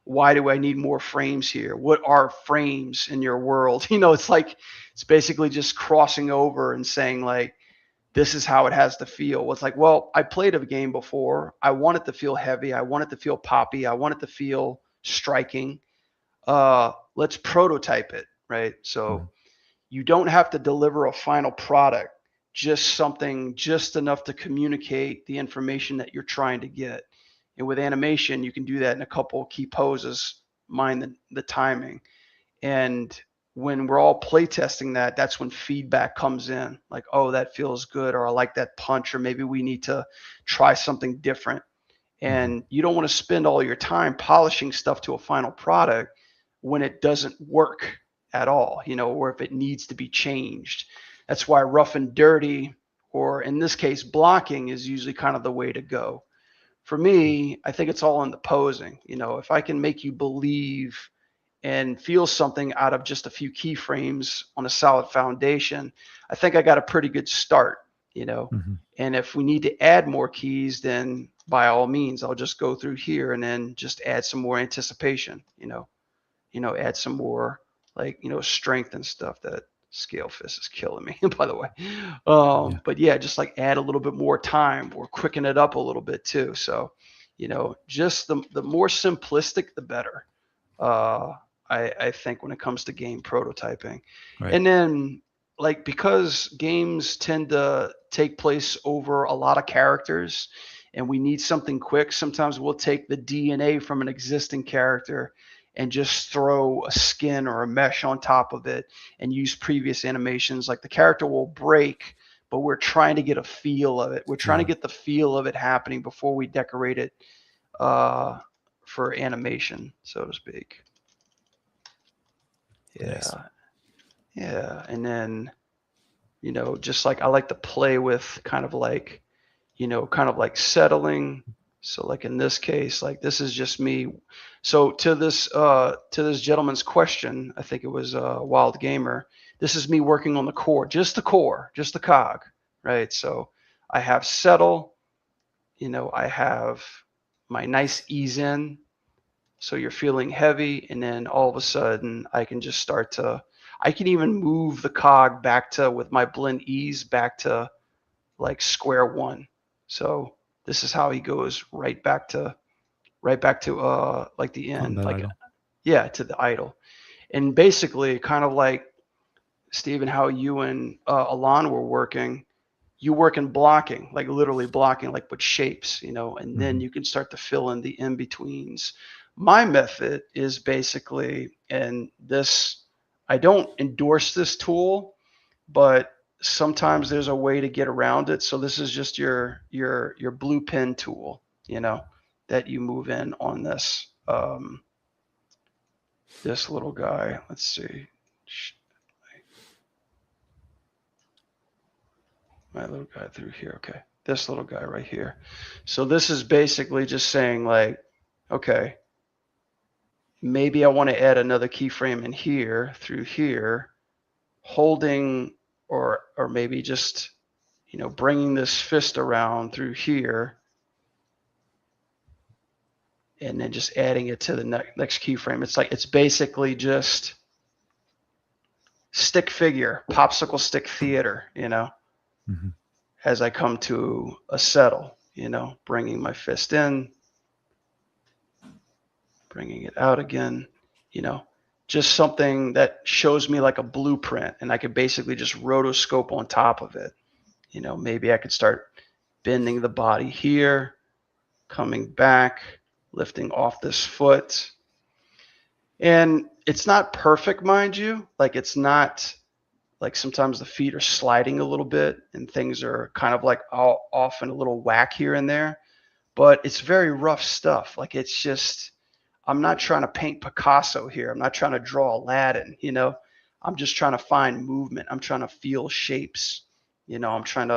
Why do I need more frames here? What are frames in your world? It's like it's basically just crossing over and saying like this is how it has to feel. It's like, well, I played a game before. I want it to feel heavy. I want it to feel poppy. I want it to feel striking. Let's prototype it, right? Mhm. So you don't have to deliver a final product, just something just enough to communicate the information that you're trying to get. And with animation, you can do that in a couple of key poses, mind the timing. And when we're all playtesting that, that's when feedback comes in like, oh, that feels good, or I like that punch, or maybe we need to try something different. Mhm. And you don't want to spend all your time polishing stuff to a final product when it doesn't work at all, or if it needs to be changed. That's why rough and dirty, or in this case, blocking, is usually kind of the way to go. For me, I think it's all in the posing. If I can make you believe and feel something out of just a few keyframes on a solid foundation, I think I got a pretty good start, you know. Mhm. And if we need to add more keys, then by all means, I'll just go through here and then just add some more anticipation, add some more like, strength and stuff. That scale fist is killing me, by the way. Yeah. But yeah, just like add a little bit more time or quicken it up a little bit too. So, just the more simplistic, the better. uh, I think when it comes to game prototyping. Right. And then, like, because games tend to take place over a lot of characters and we need something quick, sometimes we'll take the DNA from an existing character and just throw a skin or a mesh on top of it and use previous animations. Like the character will break, but we're trying to get a feel of it. We're trying to Yeah. get the feel of it happening before we decorate it uh, for animation, so to speak. Nice. Yeah, yeah. And then, just like I like to play with kind of like settling. So like in this case, like this is just me. So to this gentleman's question, I think it was Wild Gamer. This is me working on the core, just the cog, right? So I have settle, I have my nice ease in, so you're feeling heavy, and then all of a sudden I can just I can even move the cog back to, with my blend ease, back to like square one. So this is how he goes right back to like the end, Combat like, idol. yeah, to the idle. And basically kind of like, Stephen, how you and Alon were working, you work in blocking, like literally blocking, like with shapes, and then Mhm. you can start to fill in the in betweens. My method is basically, and this, I don't endorse this tool, but sometimes there's a way to get around it. So this is just your blue pen tool, that you move in on this little guy. Let's see, my little guy through here. Okay, this little guy right here. So this is basically just saying like, okay, maybe I want to add another keyframe in here through here, holding, or maybe just, bringing this fist around through here, and then just adding it to the next keyframe. It's like, it's basically just stick figure, popsicle stick theater, Mhm. as I come to a settle, bringing my fist in, bringing it out again, you know, just something that shows me like a blueprint and I could basically just rotoscope on top of it. Maybe I could start bending the body here, coming back, lifting off this foot. And it's not perfect, mind you. Like it's not like sometimes the feet are sliding a little bit and things are kind of like all off and a little whack here and there, but it's very rough stuff. Like it's just I'm not trying to paint Picasso here. I'm not trying to draw Aladdin. I'm just trying to find movement. I'm trying to feel shapes. I'm trying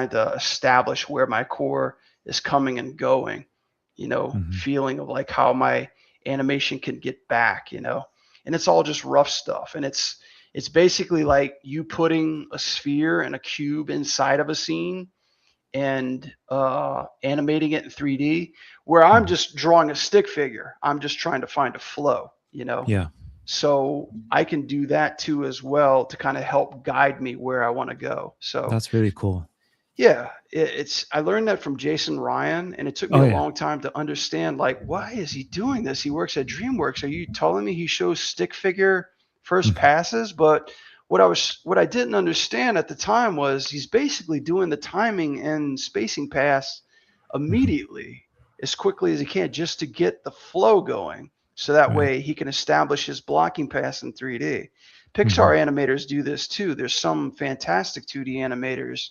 to establish where my core is coming and going, Hmm. feeling of like how my animation can get back. And it's all just rough stuff. And it's basically like you putting a sphere and a cube inside of a scene and animating it in 3D, where I'm Hmm. just drawing a stick figure. I'm just trying to find a flow. Yeah, So I can do that too as well to kind of help guide me where I want to go. So that's really cool. yeah, it's I learned that from Jason Ryan, and it took me Oh a yeah. long time to understand like why is he doing this? He works at DreamWorks. Are you telling me he shows stick figure first Mhm. passes? But what I didn't understand at the time was he's basically doing the timing and spacing pass Mhm. immediately as quickly as he can just to get the flow going. So that Right. way he can establish his blocking pass in 3D. Hmm. Pixar animators do this too. There's some fantastic 2D animators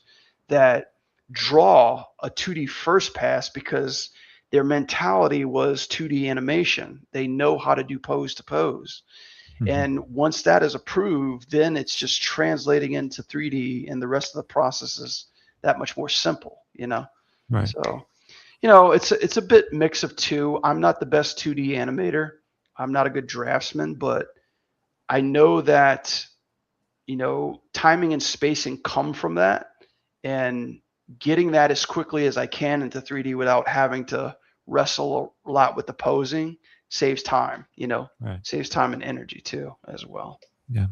that draw a 2D first pass because their mentality was 2D animation. They know how to do pose to pose. Hmm. And once that is approved, then it's just translating into 3D and the rest of the process is that much more simple. Right. So, it's a bit mix of two. I'm not the best 2D animator. I'm not a good draftsman, but I know that timing and spacing come from that, and getting that as quickly as I can into 3D without having to wrestle a lot with the posing saves time, Right. saves time and energy too, as well. Yeah.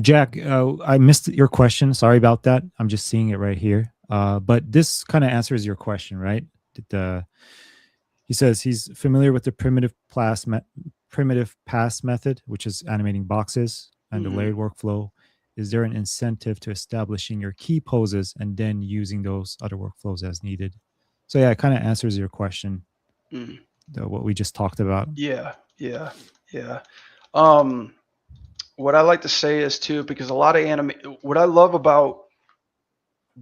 Jack, I missed your question. Sorry about that. I'm just seeing it right here. But this kind of answers your question, right? The He says he's familiar with the primitive pass method, which is animating boxes, and the Mm-hmm. layered workflow. Is there an incentive to establishing your key poses and then using those other workflows as needed? So yeah, it kind of answers your question, Mm. what we just talked about. Yeah, yeah, yeah. Um, what I like to say is too, because a lot of what I love about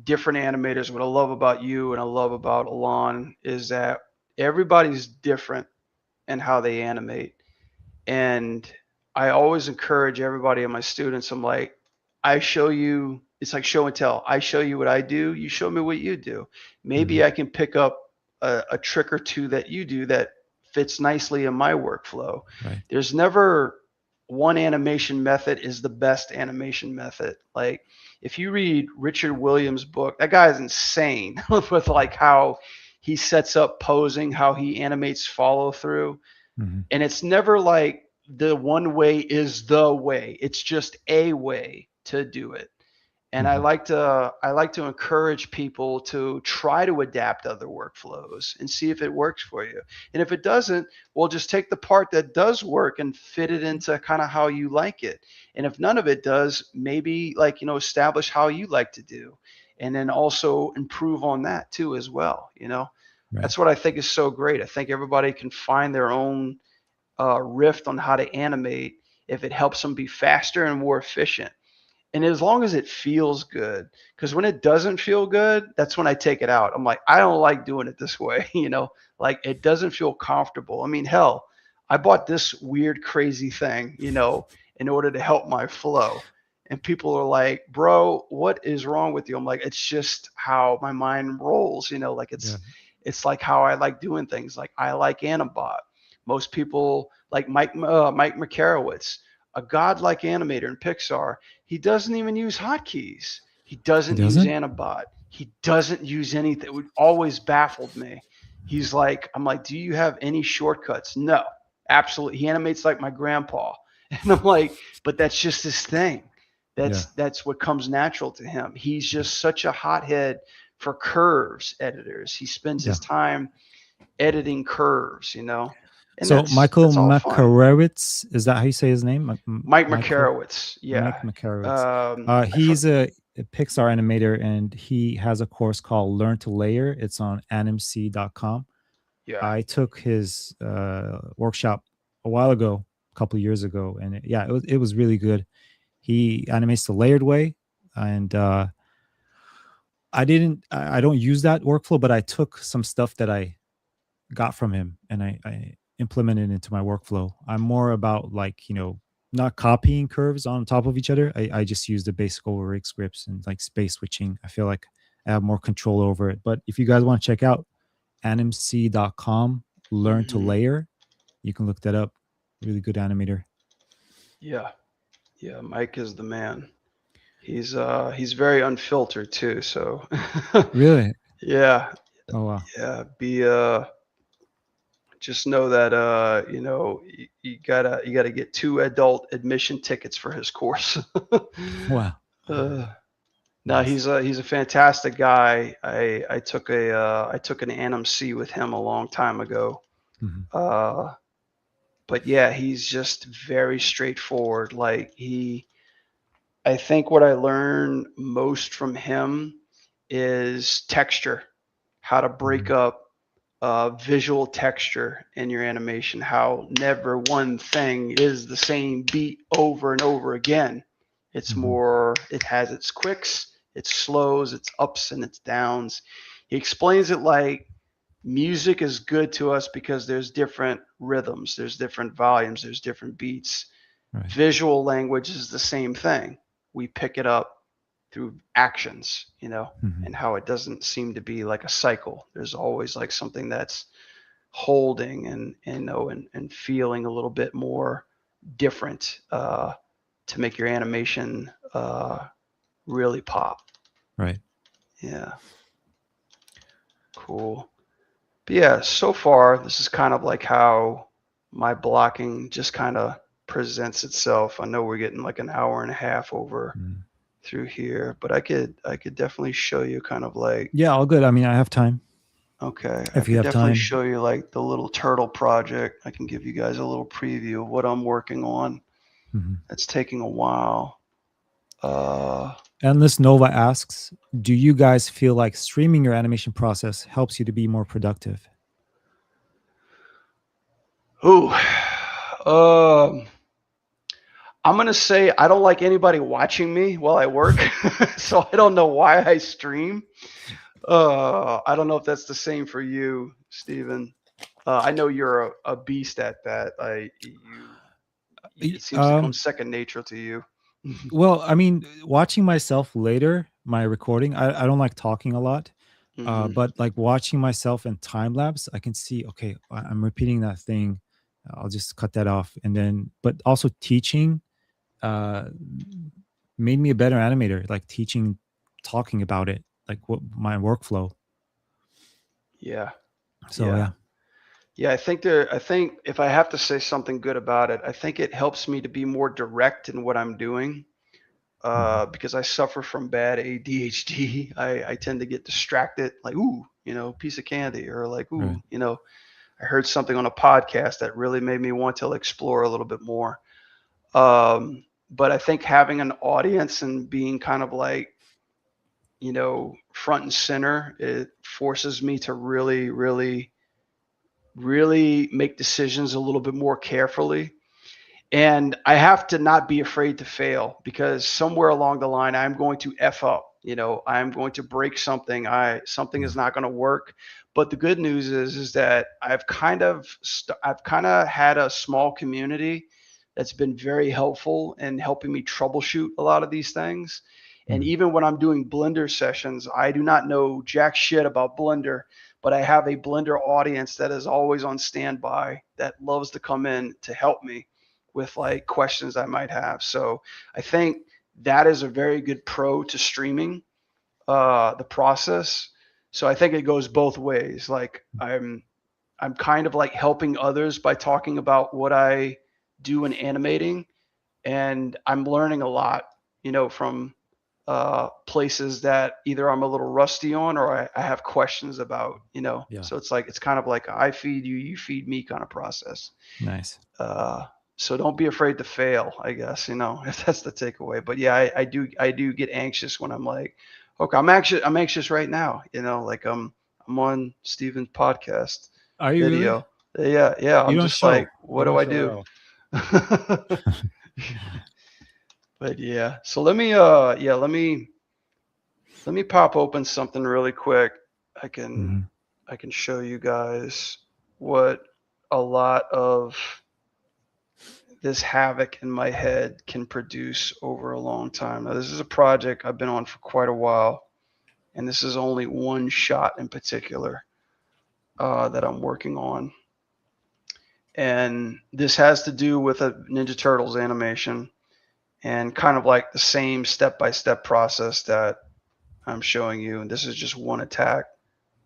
different animators, what I love about you and I love about Alon is that everybody's different in how they animate. And I always encourage everybody and my students, I'm like, I show you, it's like show and tell. I show you what I do, you show me what you do. Maybe Hmm. I can pick up a trick or two that you do that fits nicely in my workflow. Right. There's never one animation method is the best animation method. Like if you read Richard Williams' book, that guy is insane with like how he sets up posing, how he animates follow through, Hmm. and it's never like the one way is the way. It's just a way to do it. And I Hmm. like to I like to encourage people to try to adapt other workflows and see if it works for you. And if it doesn't, well, just take the part that does work and fit it into kind of how you like it. And if none of it does, maybe like establish how you like to do, and then also improve on that too as well. Right. That's what I think is so great. I think everybody can find their own rift on how to animate if it helps them be faster and more efficient. And as long as it feels good, because when it doesn't feel good, that's when I take it out. I'm like, I don't like doing it this way, like it doesn't feel comfortable. I mean, hell, I bought this weird, crazy thing, in order to help my flow. And people are like, bro, what is wrong with you? I'm like, it's just how my mind rolls, like Yeah. it's like how I like doing things. Like I like Animbot. Most people like Mike McCarowitz, a godlike animator in Pixar. He doesn't even use hotkeys. He He doesn't use doesn't. Anabot. He doesn't use anything. It always baffled me. I'm like, do you have any shortcuts? No, absolutely. He animates like my grandpa, and I'm like, but that's just his thing. Yeah. That's what comes natural to him. He's just such a hothead for curves editors. He spends Yeah. his time editing curves. and So Michael that's all fine. Makarowitz, is that how you say his name? Mike Michael Makarowitz, Mike yeah. Makarowitz. I for, He's a Pixar animator, and he has a course called Learn to Layer. It's on animc.com. yeah. I took his workshop a while ago, a couple of years ago, and it was really good. He animates the layered way, and I don't use that workflow, but I took some stuff that I got from him and I implemented it into my workflow. I'm more about like, not copying curves on top of each other. I just use the basic overrig scripts and like space switching. I feel like I have more control over it. But if you guys want to check out animc.com, learn to Hmm. layer, you can look that up. Really good animator. Yeah, yeah. Mike is the man. He's very unfiltered too. So Really? yeah, Oh wow. yeah. Be just know that you gotta get two adult admission tickets for his course. Wow. uh, no, Nice. he's a fantastic guy. I took an Anim with him a long time ago. Hmm. Uh, but yeah, he's just very straightforward. I think what I learned most from him is texture, how to break Hmm. up visual texture in your animation, how never one thing is the same beat over and over again. It's Hmm. more, it has its quicks, its slows, its ups and its downs. He explains it like music is good to us because there's different rhythms, there's different volumes, there's different beats. Right. Visual language is the same thing. We pick it up through actions, Hmm. and how it doesn't seem to be like a cycle. There's always like something that's holding and feeling a little bit more different to make your animation really pop. Right. Yeah, cool. But yeah, so far this is kind of like how my blocking just kind of presents itself. I know we're getting like an hour and a half over Mm. through here, but I could definitely show you kind of like, Yeah, all good. I mean, I have time. okay, I If you could have definitely time. show you like the little turtle project. I can give you guys a little preview of what I'm working on. Hmm. That's taking a while. Uh, Endless Nova asks, do you guys feel like streaming your animation process helps you to be more productive? ooh, um, I'm gonna say I don't like anybody watching me while I work, so I don't know why I stream. I don't know if that's the same for you, Steven. I know you're a beast at that. It seems to come Um, second nature to you. well, I mean, watching myself later, my recording, I don't like talking a lot. Hmm. But like watching myself in time lapse, I can see, okay, I'm repeating that thing. I'll just cut that off. And then, but also teaching uh, made me a better animator, like teaching, talking about it, like what my workflow. Yeah, So, yeah. yeah. Yeah, I think if I have to say something good about it, I think it helps me to be more direct in what I'm doing. Hmm. Because I suffer from bad ADHD. I tend to get distracted, like, ooh, piece of candy, or like, Right. ooh, I heard something on a podcast that really made me want to explore a little bit more. But I think having an audience and being kind of like, front and center, it forces me to really, really, really make decisions a little bit more carefully. And I have to not be afraid to fail, because somewhere along the line I'm going to f up. I'm going to break something. I Something is Yeah. not going to work. But the good news is that I've kind of had a small community that's been very helpful in helping me troubleshoot a lot of these things. And Mhm. even when I'm doing Blender sessions, I do not know jack shit about Blender, but I have a Blender audience that is always on standby, that loves to come in to help me with like questions I might have. So I think that is a very good pro to streaming the process. So I think it goes both ways. Like I'm kind of like helping others by talking about what I do in animating, and I'm learning a lot, from places that either I'm a little rusty on or I have questions about, you know. Yeah. So it's kind of like I feed you, you feed me kind of process. Nice. Uh, so don't be afraid to fail, I guess, you know, if that's the takeaway. But yeah, I do get anxious when I'm like, okay, I'm anxious right now, you know, like I'm on Steven's podcast Are you really? video. Yeah, yeah. You I'm don't just like, show. You what do don't I show at do? all. But yeah, so let me yeah, let me pop open something really quick. I can Hmm. I can show you guys what a lot of this havoc in my head can produce over a long time. Now, this is a project I've been on for quite a while, and this is only one shot in particular that I'm working on. And this has to do with a Ninja Turtles animation and kind of like the same step by step process that I'm showing you. And this is just one attack,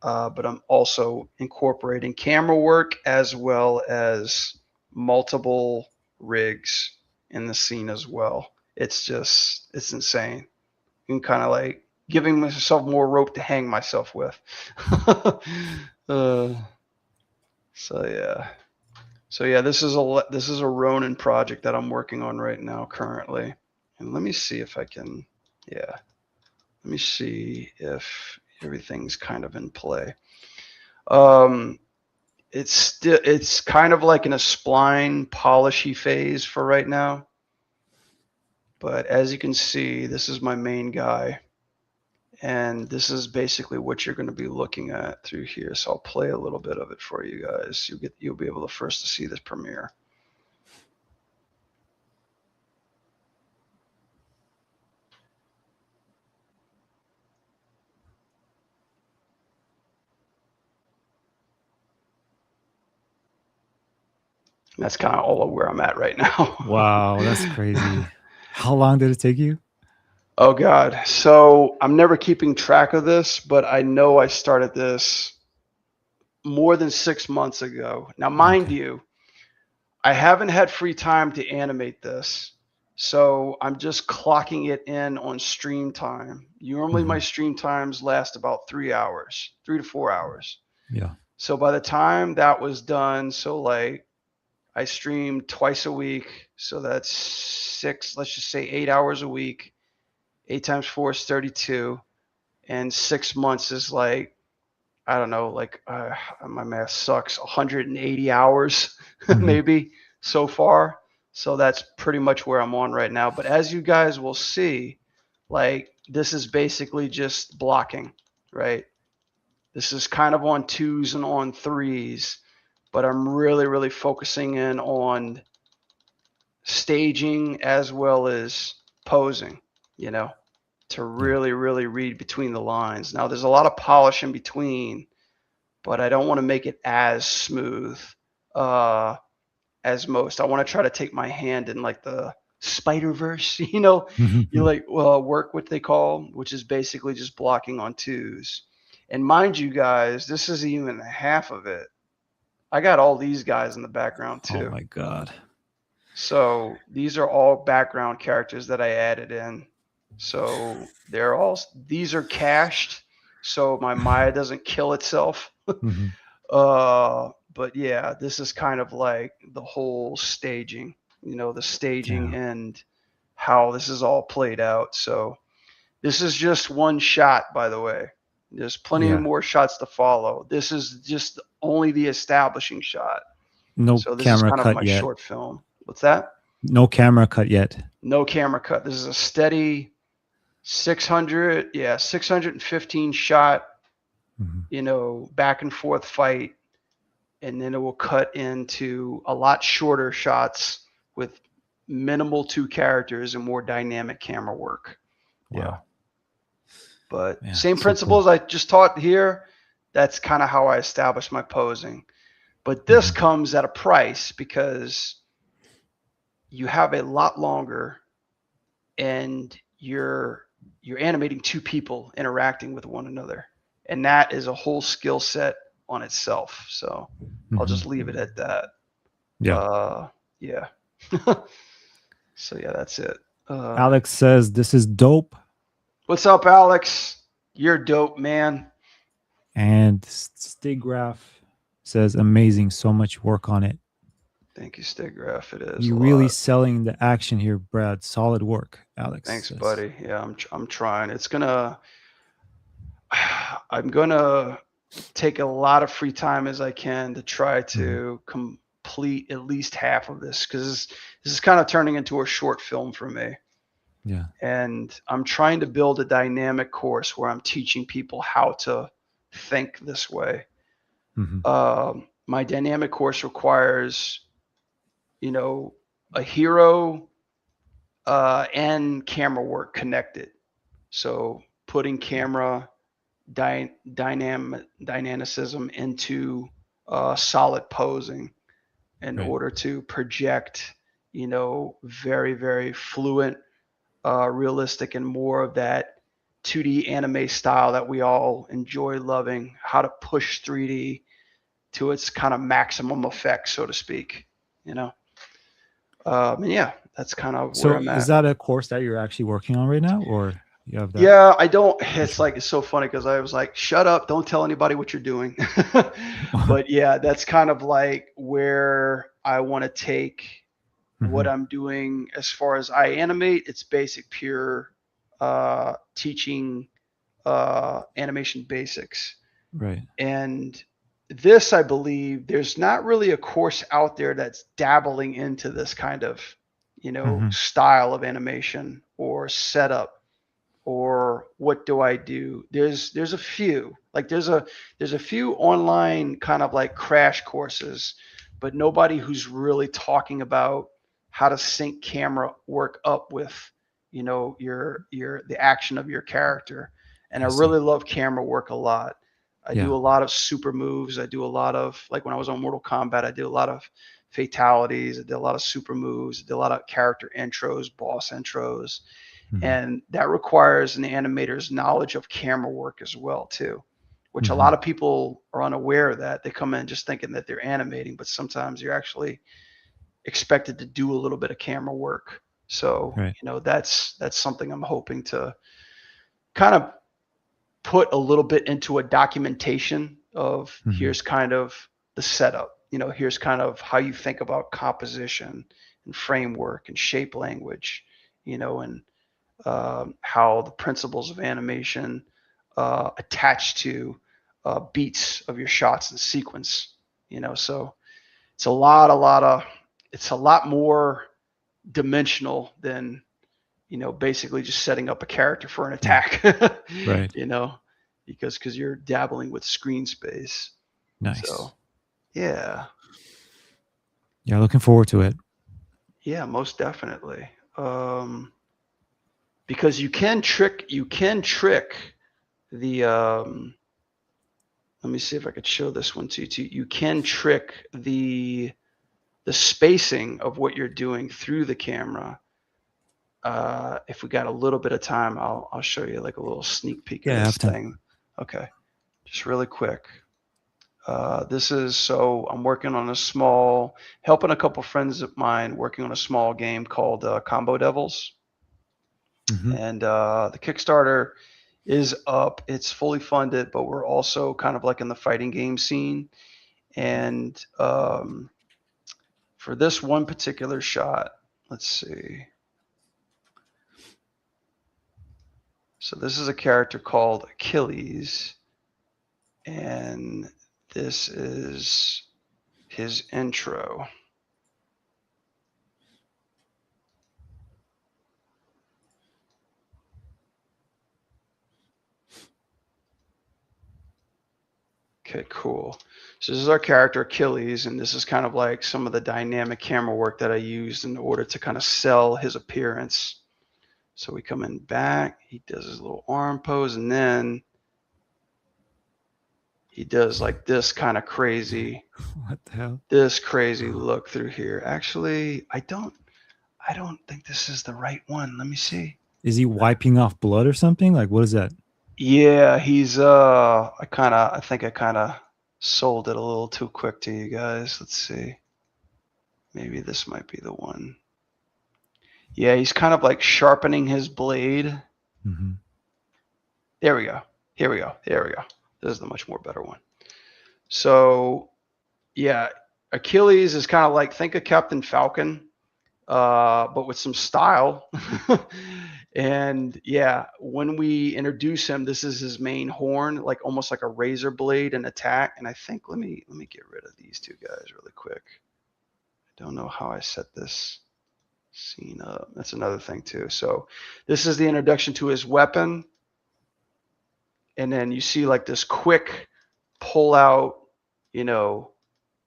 but I'm also incorporating camera work as well as multiple rigs in the scene as well. It's insane. And kind of like giving myself more rope to hang myself with. uh, so yeah. So yeah, this is a Ronin project that I'm working on right now currently. And let me see if I can, yeah, let me see if everything's kind of in play. Um, it's kind of like in a spline polishy phase for right now. But as you can see, this is my main guy. And this is basically what you're going to be looking at through here. So I'll play a little bit of it for you guys. You'll be able to first to see this premiere. And that's kind of all of where I'm at right now. Wow, that's crazy. How long did it take you? Oh God. So I'm never keeping track of this, but I know I started this more than 6 months ago. Now, mind Okay. you, I haven't had free time to animate this. So I'm just clocking it in on stream time. Normally my Hmm. stream times last about 3 hours, 3 to 4 hours. Yeah. So by the time that was done, so like I stream twice a week. So that's six, let's just say 8 hours a week. 8 times 4 is 32. And 6 months is like, I don't know, like my math sucks, 180 hours Hmm. maybe so far. So that's pretty much where I'm on right now. But as you guys will see, like this is basically just blocking, right? This is kind of on twos and on threes, but I'm really, really focusing in on staging as well as posing, you know, to Yeah. really, really read between the lines. Now, there's a lot of polish in between, but I don't want to make it as smooth uh, as most. I want to try to take my hand in like the Spider Verse, you know, you Hmm. like work what they call, which is basically just blocking on twos. And mind you guys, this isn't even half of it. I got all these guys in the background Oh too. my God. So these are all background characters that I added in. So these are cached, so my Maya doesn't kill itself. Hmm. But yeah, this is kind of like the whole staging, the staging Yeah. and how this is all played out. So this is just one shot, by the way. There's plenty Yeah. more shots to follow. This is just only the establishing shot. No So this is camera kind of cut my yet. short film. What's that? No camera cut yet. No camera cut. This is a steady 600, yeah, 615 shot, Hmm. back and forth fight, and then it will cut into a lot shorter shots with minimal two characters and more dynamic camera work. Yeah. Wow. But Yeah. same So cool. principles I just taught here. That's kind of how I established my posing. But this Hmm. comes at a price because you have a lot longer and you're animating two people interacting with one another, and that is a whole skill set on itself. So I'll Hmm. just leave it at that. Yeah. Yeah. So yeah, that's it. Alex says this is dope. What's up, Alex? You're dope, man. And Stigraph says amazing, so much work on it. Thank you, Stigraph. It is a You really lot. selling the action here, Brad. Solid work, Alex Thanks, says. buddy. Yeah, I'm trying. It's gonna. I'm gonna take a lot of free time as I can to try Mhm. to complete at least half of this because this is kind of turning into a short film for me. Yeah. And I'm trying to build a dynamic course where I'm teaching people how to think this way. Hmm. My dynamic course requires, you know, a hero and camera work connected. So putting camera dynamicism into solid posing in Right. order to project, very, very fluent, realistic, and more of that 2D anime style that we all enjoy loving, how to push 3D to its kind of maximum effect, so to speak. You know, and yeah, that's kind of where So I'm is at. that a course that you're actually working on right now, or you have that Yeah, I don't. It's vision? like it's so funny because I was like, "Shut up! Don't tell anybody what you're doing." But yeah, that's kind of like where I want to take what Hmm. I'm doing as far as I animate. It's basic, pure teaching animation basics. Right. And this, I believe, there's not really a course out there that's dabbling into this kind of, Hmm. style of animation or setup or what do I do? There's a few. Like there's a few online kind of like crash courses, but nobody who's really talking about how to sync camera work up with, your the action of your character. And I I see. really love camera work a lot. I Yeah. do a lot of super moves. I do a lot of like when I was on Mortal Kombat, I did a lot of fatalities. I did a lot of super moves. I did a lot of character intros, boss intros, Hmm. and that requires an animator's knowledge of camera work as well too, which a Hmm. lot of people are unaware of. That they come in just thinking that they're animating, but sometimes you're actually expected to do a little bit of camera work. So Right. that's something I'm hoping to kind of put a little bit into a documentation of. Hmm. Here's kind of the setup, here's kind of how you think about composition and framework and shape language, and how the principles of animation attach to beats of your shots and sequence. So it's it's a lot more dimensional than basically just setting up a character for an Yeah. attack. Right. you know, because you're dabbling with screen space. Nice. So yeah, Yeah. Looking forward to it. yeah, most definitely. Because you can trick the let me see if I could show this one to you too. You can trick the spacing of what you're doing through the camera. If we got a little bit of time, I'll show you like a little sneak peek of Yeah. I this have time. thing. Okay, just really quick. This is so I'm working on a small, helping a couple friends of mine working on a small game called Combo Devils, Hmm. and the Kickstarter is up. It's fully funded, but we're also kind of like in the fighting game scene. And for this one particular shot, let's see. So this is a character called Achilles, and this is his intro. Okay, cool. So this is our character Achilles, and this is kind of like some of the dynamic camera work that I used in order to kind of sell his appearance. So we come in back, he does his little arm pose, and then he does like What the hell? this crazy look through here. Actually, I don't think this is the right one. Let me see. Is he wiping off blood or something? Like, what is that? Yeah, he's I think I kind of sold it a little too quick to you guys. Let's see. Maybe this might be the one. Yeah, he's kind of like sharpening his blade. Hmm. There we go. Here we go. There we go. This is the much more better one. So yeah, Achilles is kind of like, think of Captain Falcon, but with some style. And yeah, when we introduce him, this is his main horn, like almost like a razor blade and attack. And I think let me get rid of these two guys really quick. I don't know how I set this scene up. That's another thing too. So this is the introduction to his weapon, and then you see like this quick pull out, you know,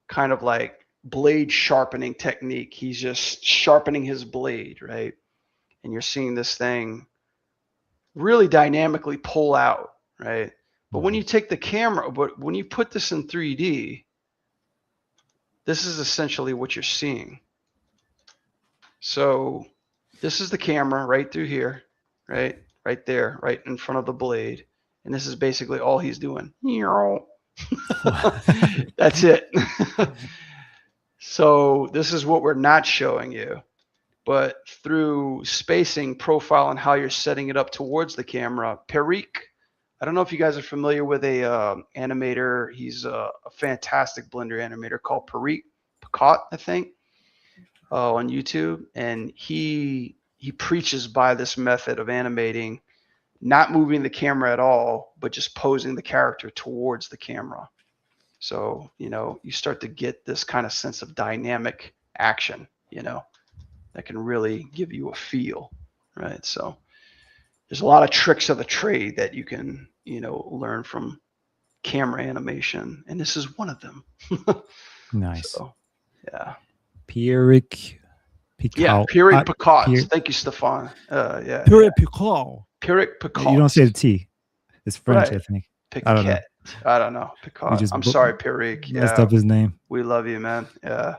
kind of like blade sharpening technique. He's just sharpening his blade, right? And you're seeing this thing really dynamically pull out, right? But when Mhm. you take the camera, but when you put this in 3D, this is essentially what you're seeing. So this is the camera right through here, right? Right there, right in front of the blade. And this is basically all he's doing. That's it. So this is what we're not showing you. But through spacing, profile, and how you're setting it up towards the camera, Perique, I don't know if you guys are familiar with a animator. He's a fantastic Blender animator called Perique, Picot, I think, on YouTube, and he preaches by this method of animating, not moving the camera at all, but just posing the character towards the camera. So you start to get this kind of sense of dynamic action, that can really give you a feel, right? So there's a lot of tricks of the trade that you can learn from camera animation, and this is one of them. Nice. So yeah. Pierrick Yeah, Picot. Pyrrhic Picots. Pier Thank you, Stefan. Yeah, yeah. Pierrick Picot. Pyrrhic You don't say the Picots. T. It's French, I Right. think. I don't know. Piquet. I don't know. We Picot. just I'm sorry, Pyrrhic. messed Yeah, up his name. we love you, man. Yeah,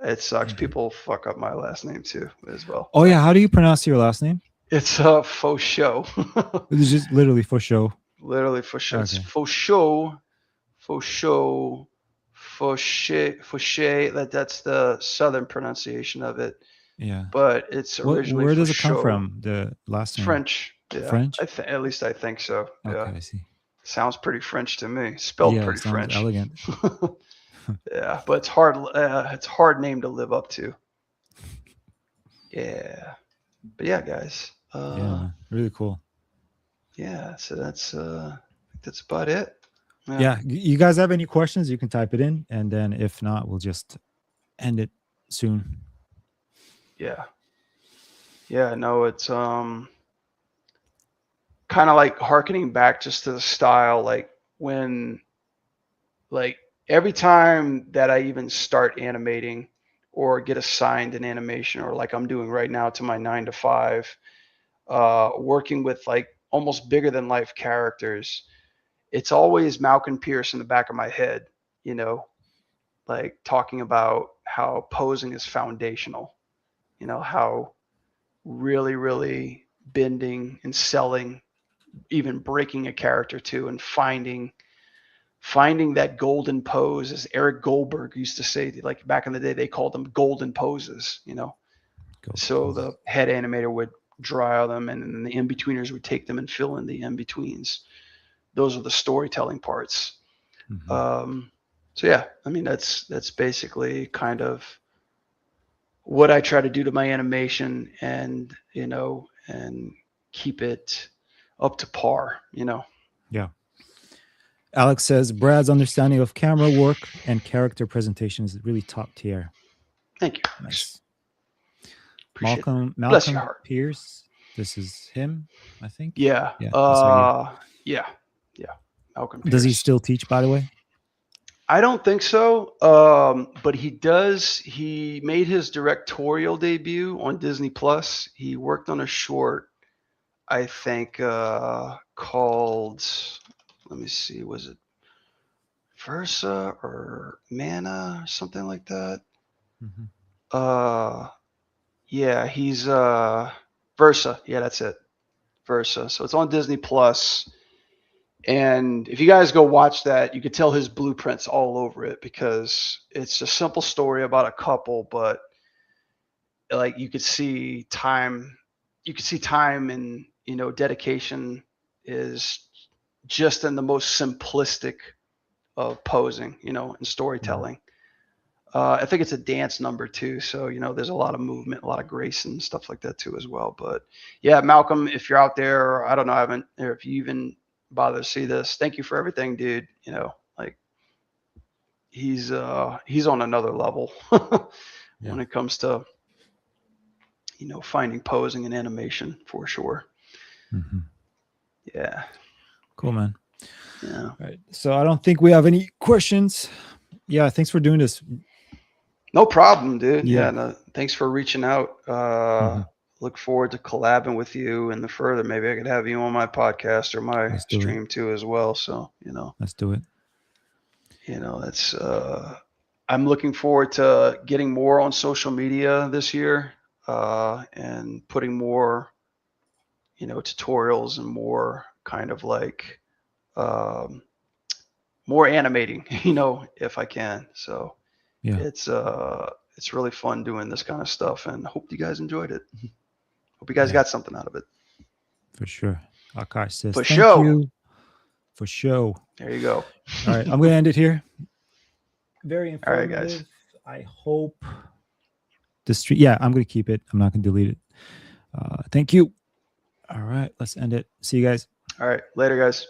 it sucks. People fuck up my last name too as well. Oh But yeah, how do you pronounce your last name? it's a faux show. It's just literally for show. Literally for show. It's Okay. faux show. Faux show. Fauché. Fauché. That's the southern pronunciation of it. Yeah. But it's What? originally Where for does it come show. from? The last It's name. French. Yeah, French. at least I think so. Yeah, Okay, I see. sounds pretty French to me. Spelled Yeah, it pretty sounds French. elegant. Yeah, but it's hard. It's a hard name to live up to. Yeah, but yeah, guys. Yeah, man. Really cool. Yeah. So that's about it. Yeah. Yeah, you guys have any questions? You can type it in, and then if not, we'll just end it soon. Yeah. Yeah. No, it's kind of like harkening back just to the style, like when like every time that I even start animating or get assigned an animation, or like I'm doing right now to my 9 to 5, working with like almost bigger than life characters, it's always Malcolm Pierce in the back of my head, you know, like talking about how posing is foundational, how really, really bending and selling, even breaking a character too, and finding that golden pose, as Eric Goldberg used to say, like back in the day, they called them golden poses. Go to So poses. the head animator would draw them, and then the in-betweeners would take them and fill in the in-betweens. Those are the storytelling parts. Hmm. Um, so yeah, I mean that's basically kind of what I try to do to my animation, and keep it up to par. Yeah. Alex says Brad's understanding of camera work and character presentation is really top tier. Thank you. Nice. Appreciate that. Malcolm Bless your Malcolm heart. Pierce. This is him, I think. Yeah. Yeah, that's right. Yeah. Yeah. Yeah. Malcolm Does he Pierce. still teach, by the way? I don't think so. But he does. He made his directorial debut on Disney Plus. He worked on a short, I think, called. Let me see. Was it Versa or Mana or something like that? Hmm. Uh, yeah. He's Versa. Yeah, that's it. Versa. So it's on Disney Plus. And if you guys go watch that, you could tell his blueprints all over it, because it's a simple story about a couple, but like you could see time and dedication is just in the most simplistic of posing, and Mhm. storytelling. I think it's a dance number too, so there's a lot of movement, a lot of grace and stuff like that too as well. But yeah, Malcolm, if you're out there, I don't know, I haven't, or if you even bother to see this, thank you for everything, dude. Like he's on another level Yeah. when it comes to finding posing and animation for sure. Hmm. Yeah, Cool, man. yeah. All right. So I don't think we have any questions. Yeah. Thanks for doing this. No problem, dude. Yeah. Yeah, no, thanks for reaching out. Hmm. Look forward to collabing with you in the further. Maybe I could have you on my podcast or my Let's do it. stream too as well. So, Let's do it. that's I'm looking forward to getting more on social media this year, and putting more, tutorials and more kind of like um, more animating, if I can. So Yeah. it's really fun doing this kind of stuff, and hope you guys enjoyed it. Hope you guys Yeah. got something out of it. For sure. Akash says, For thank show. you for show. There you go. All right. I'm going to end it here. Very All right, guys. informative. I hope the street. Yeah, I'm going to keep it. I'm not going to delete it. Thank you. All right. Let's end it. See you guys. All right. Later, guys.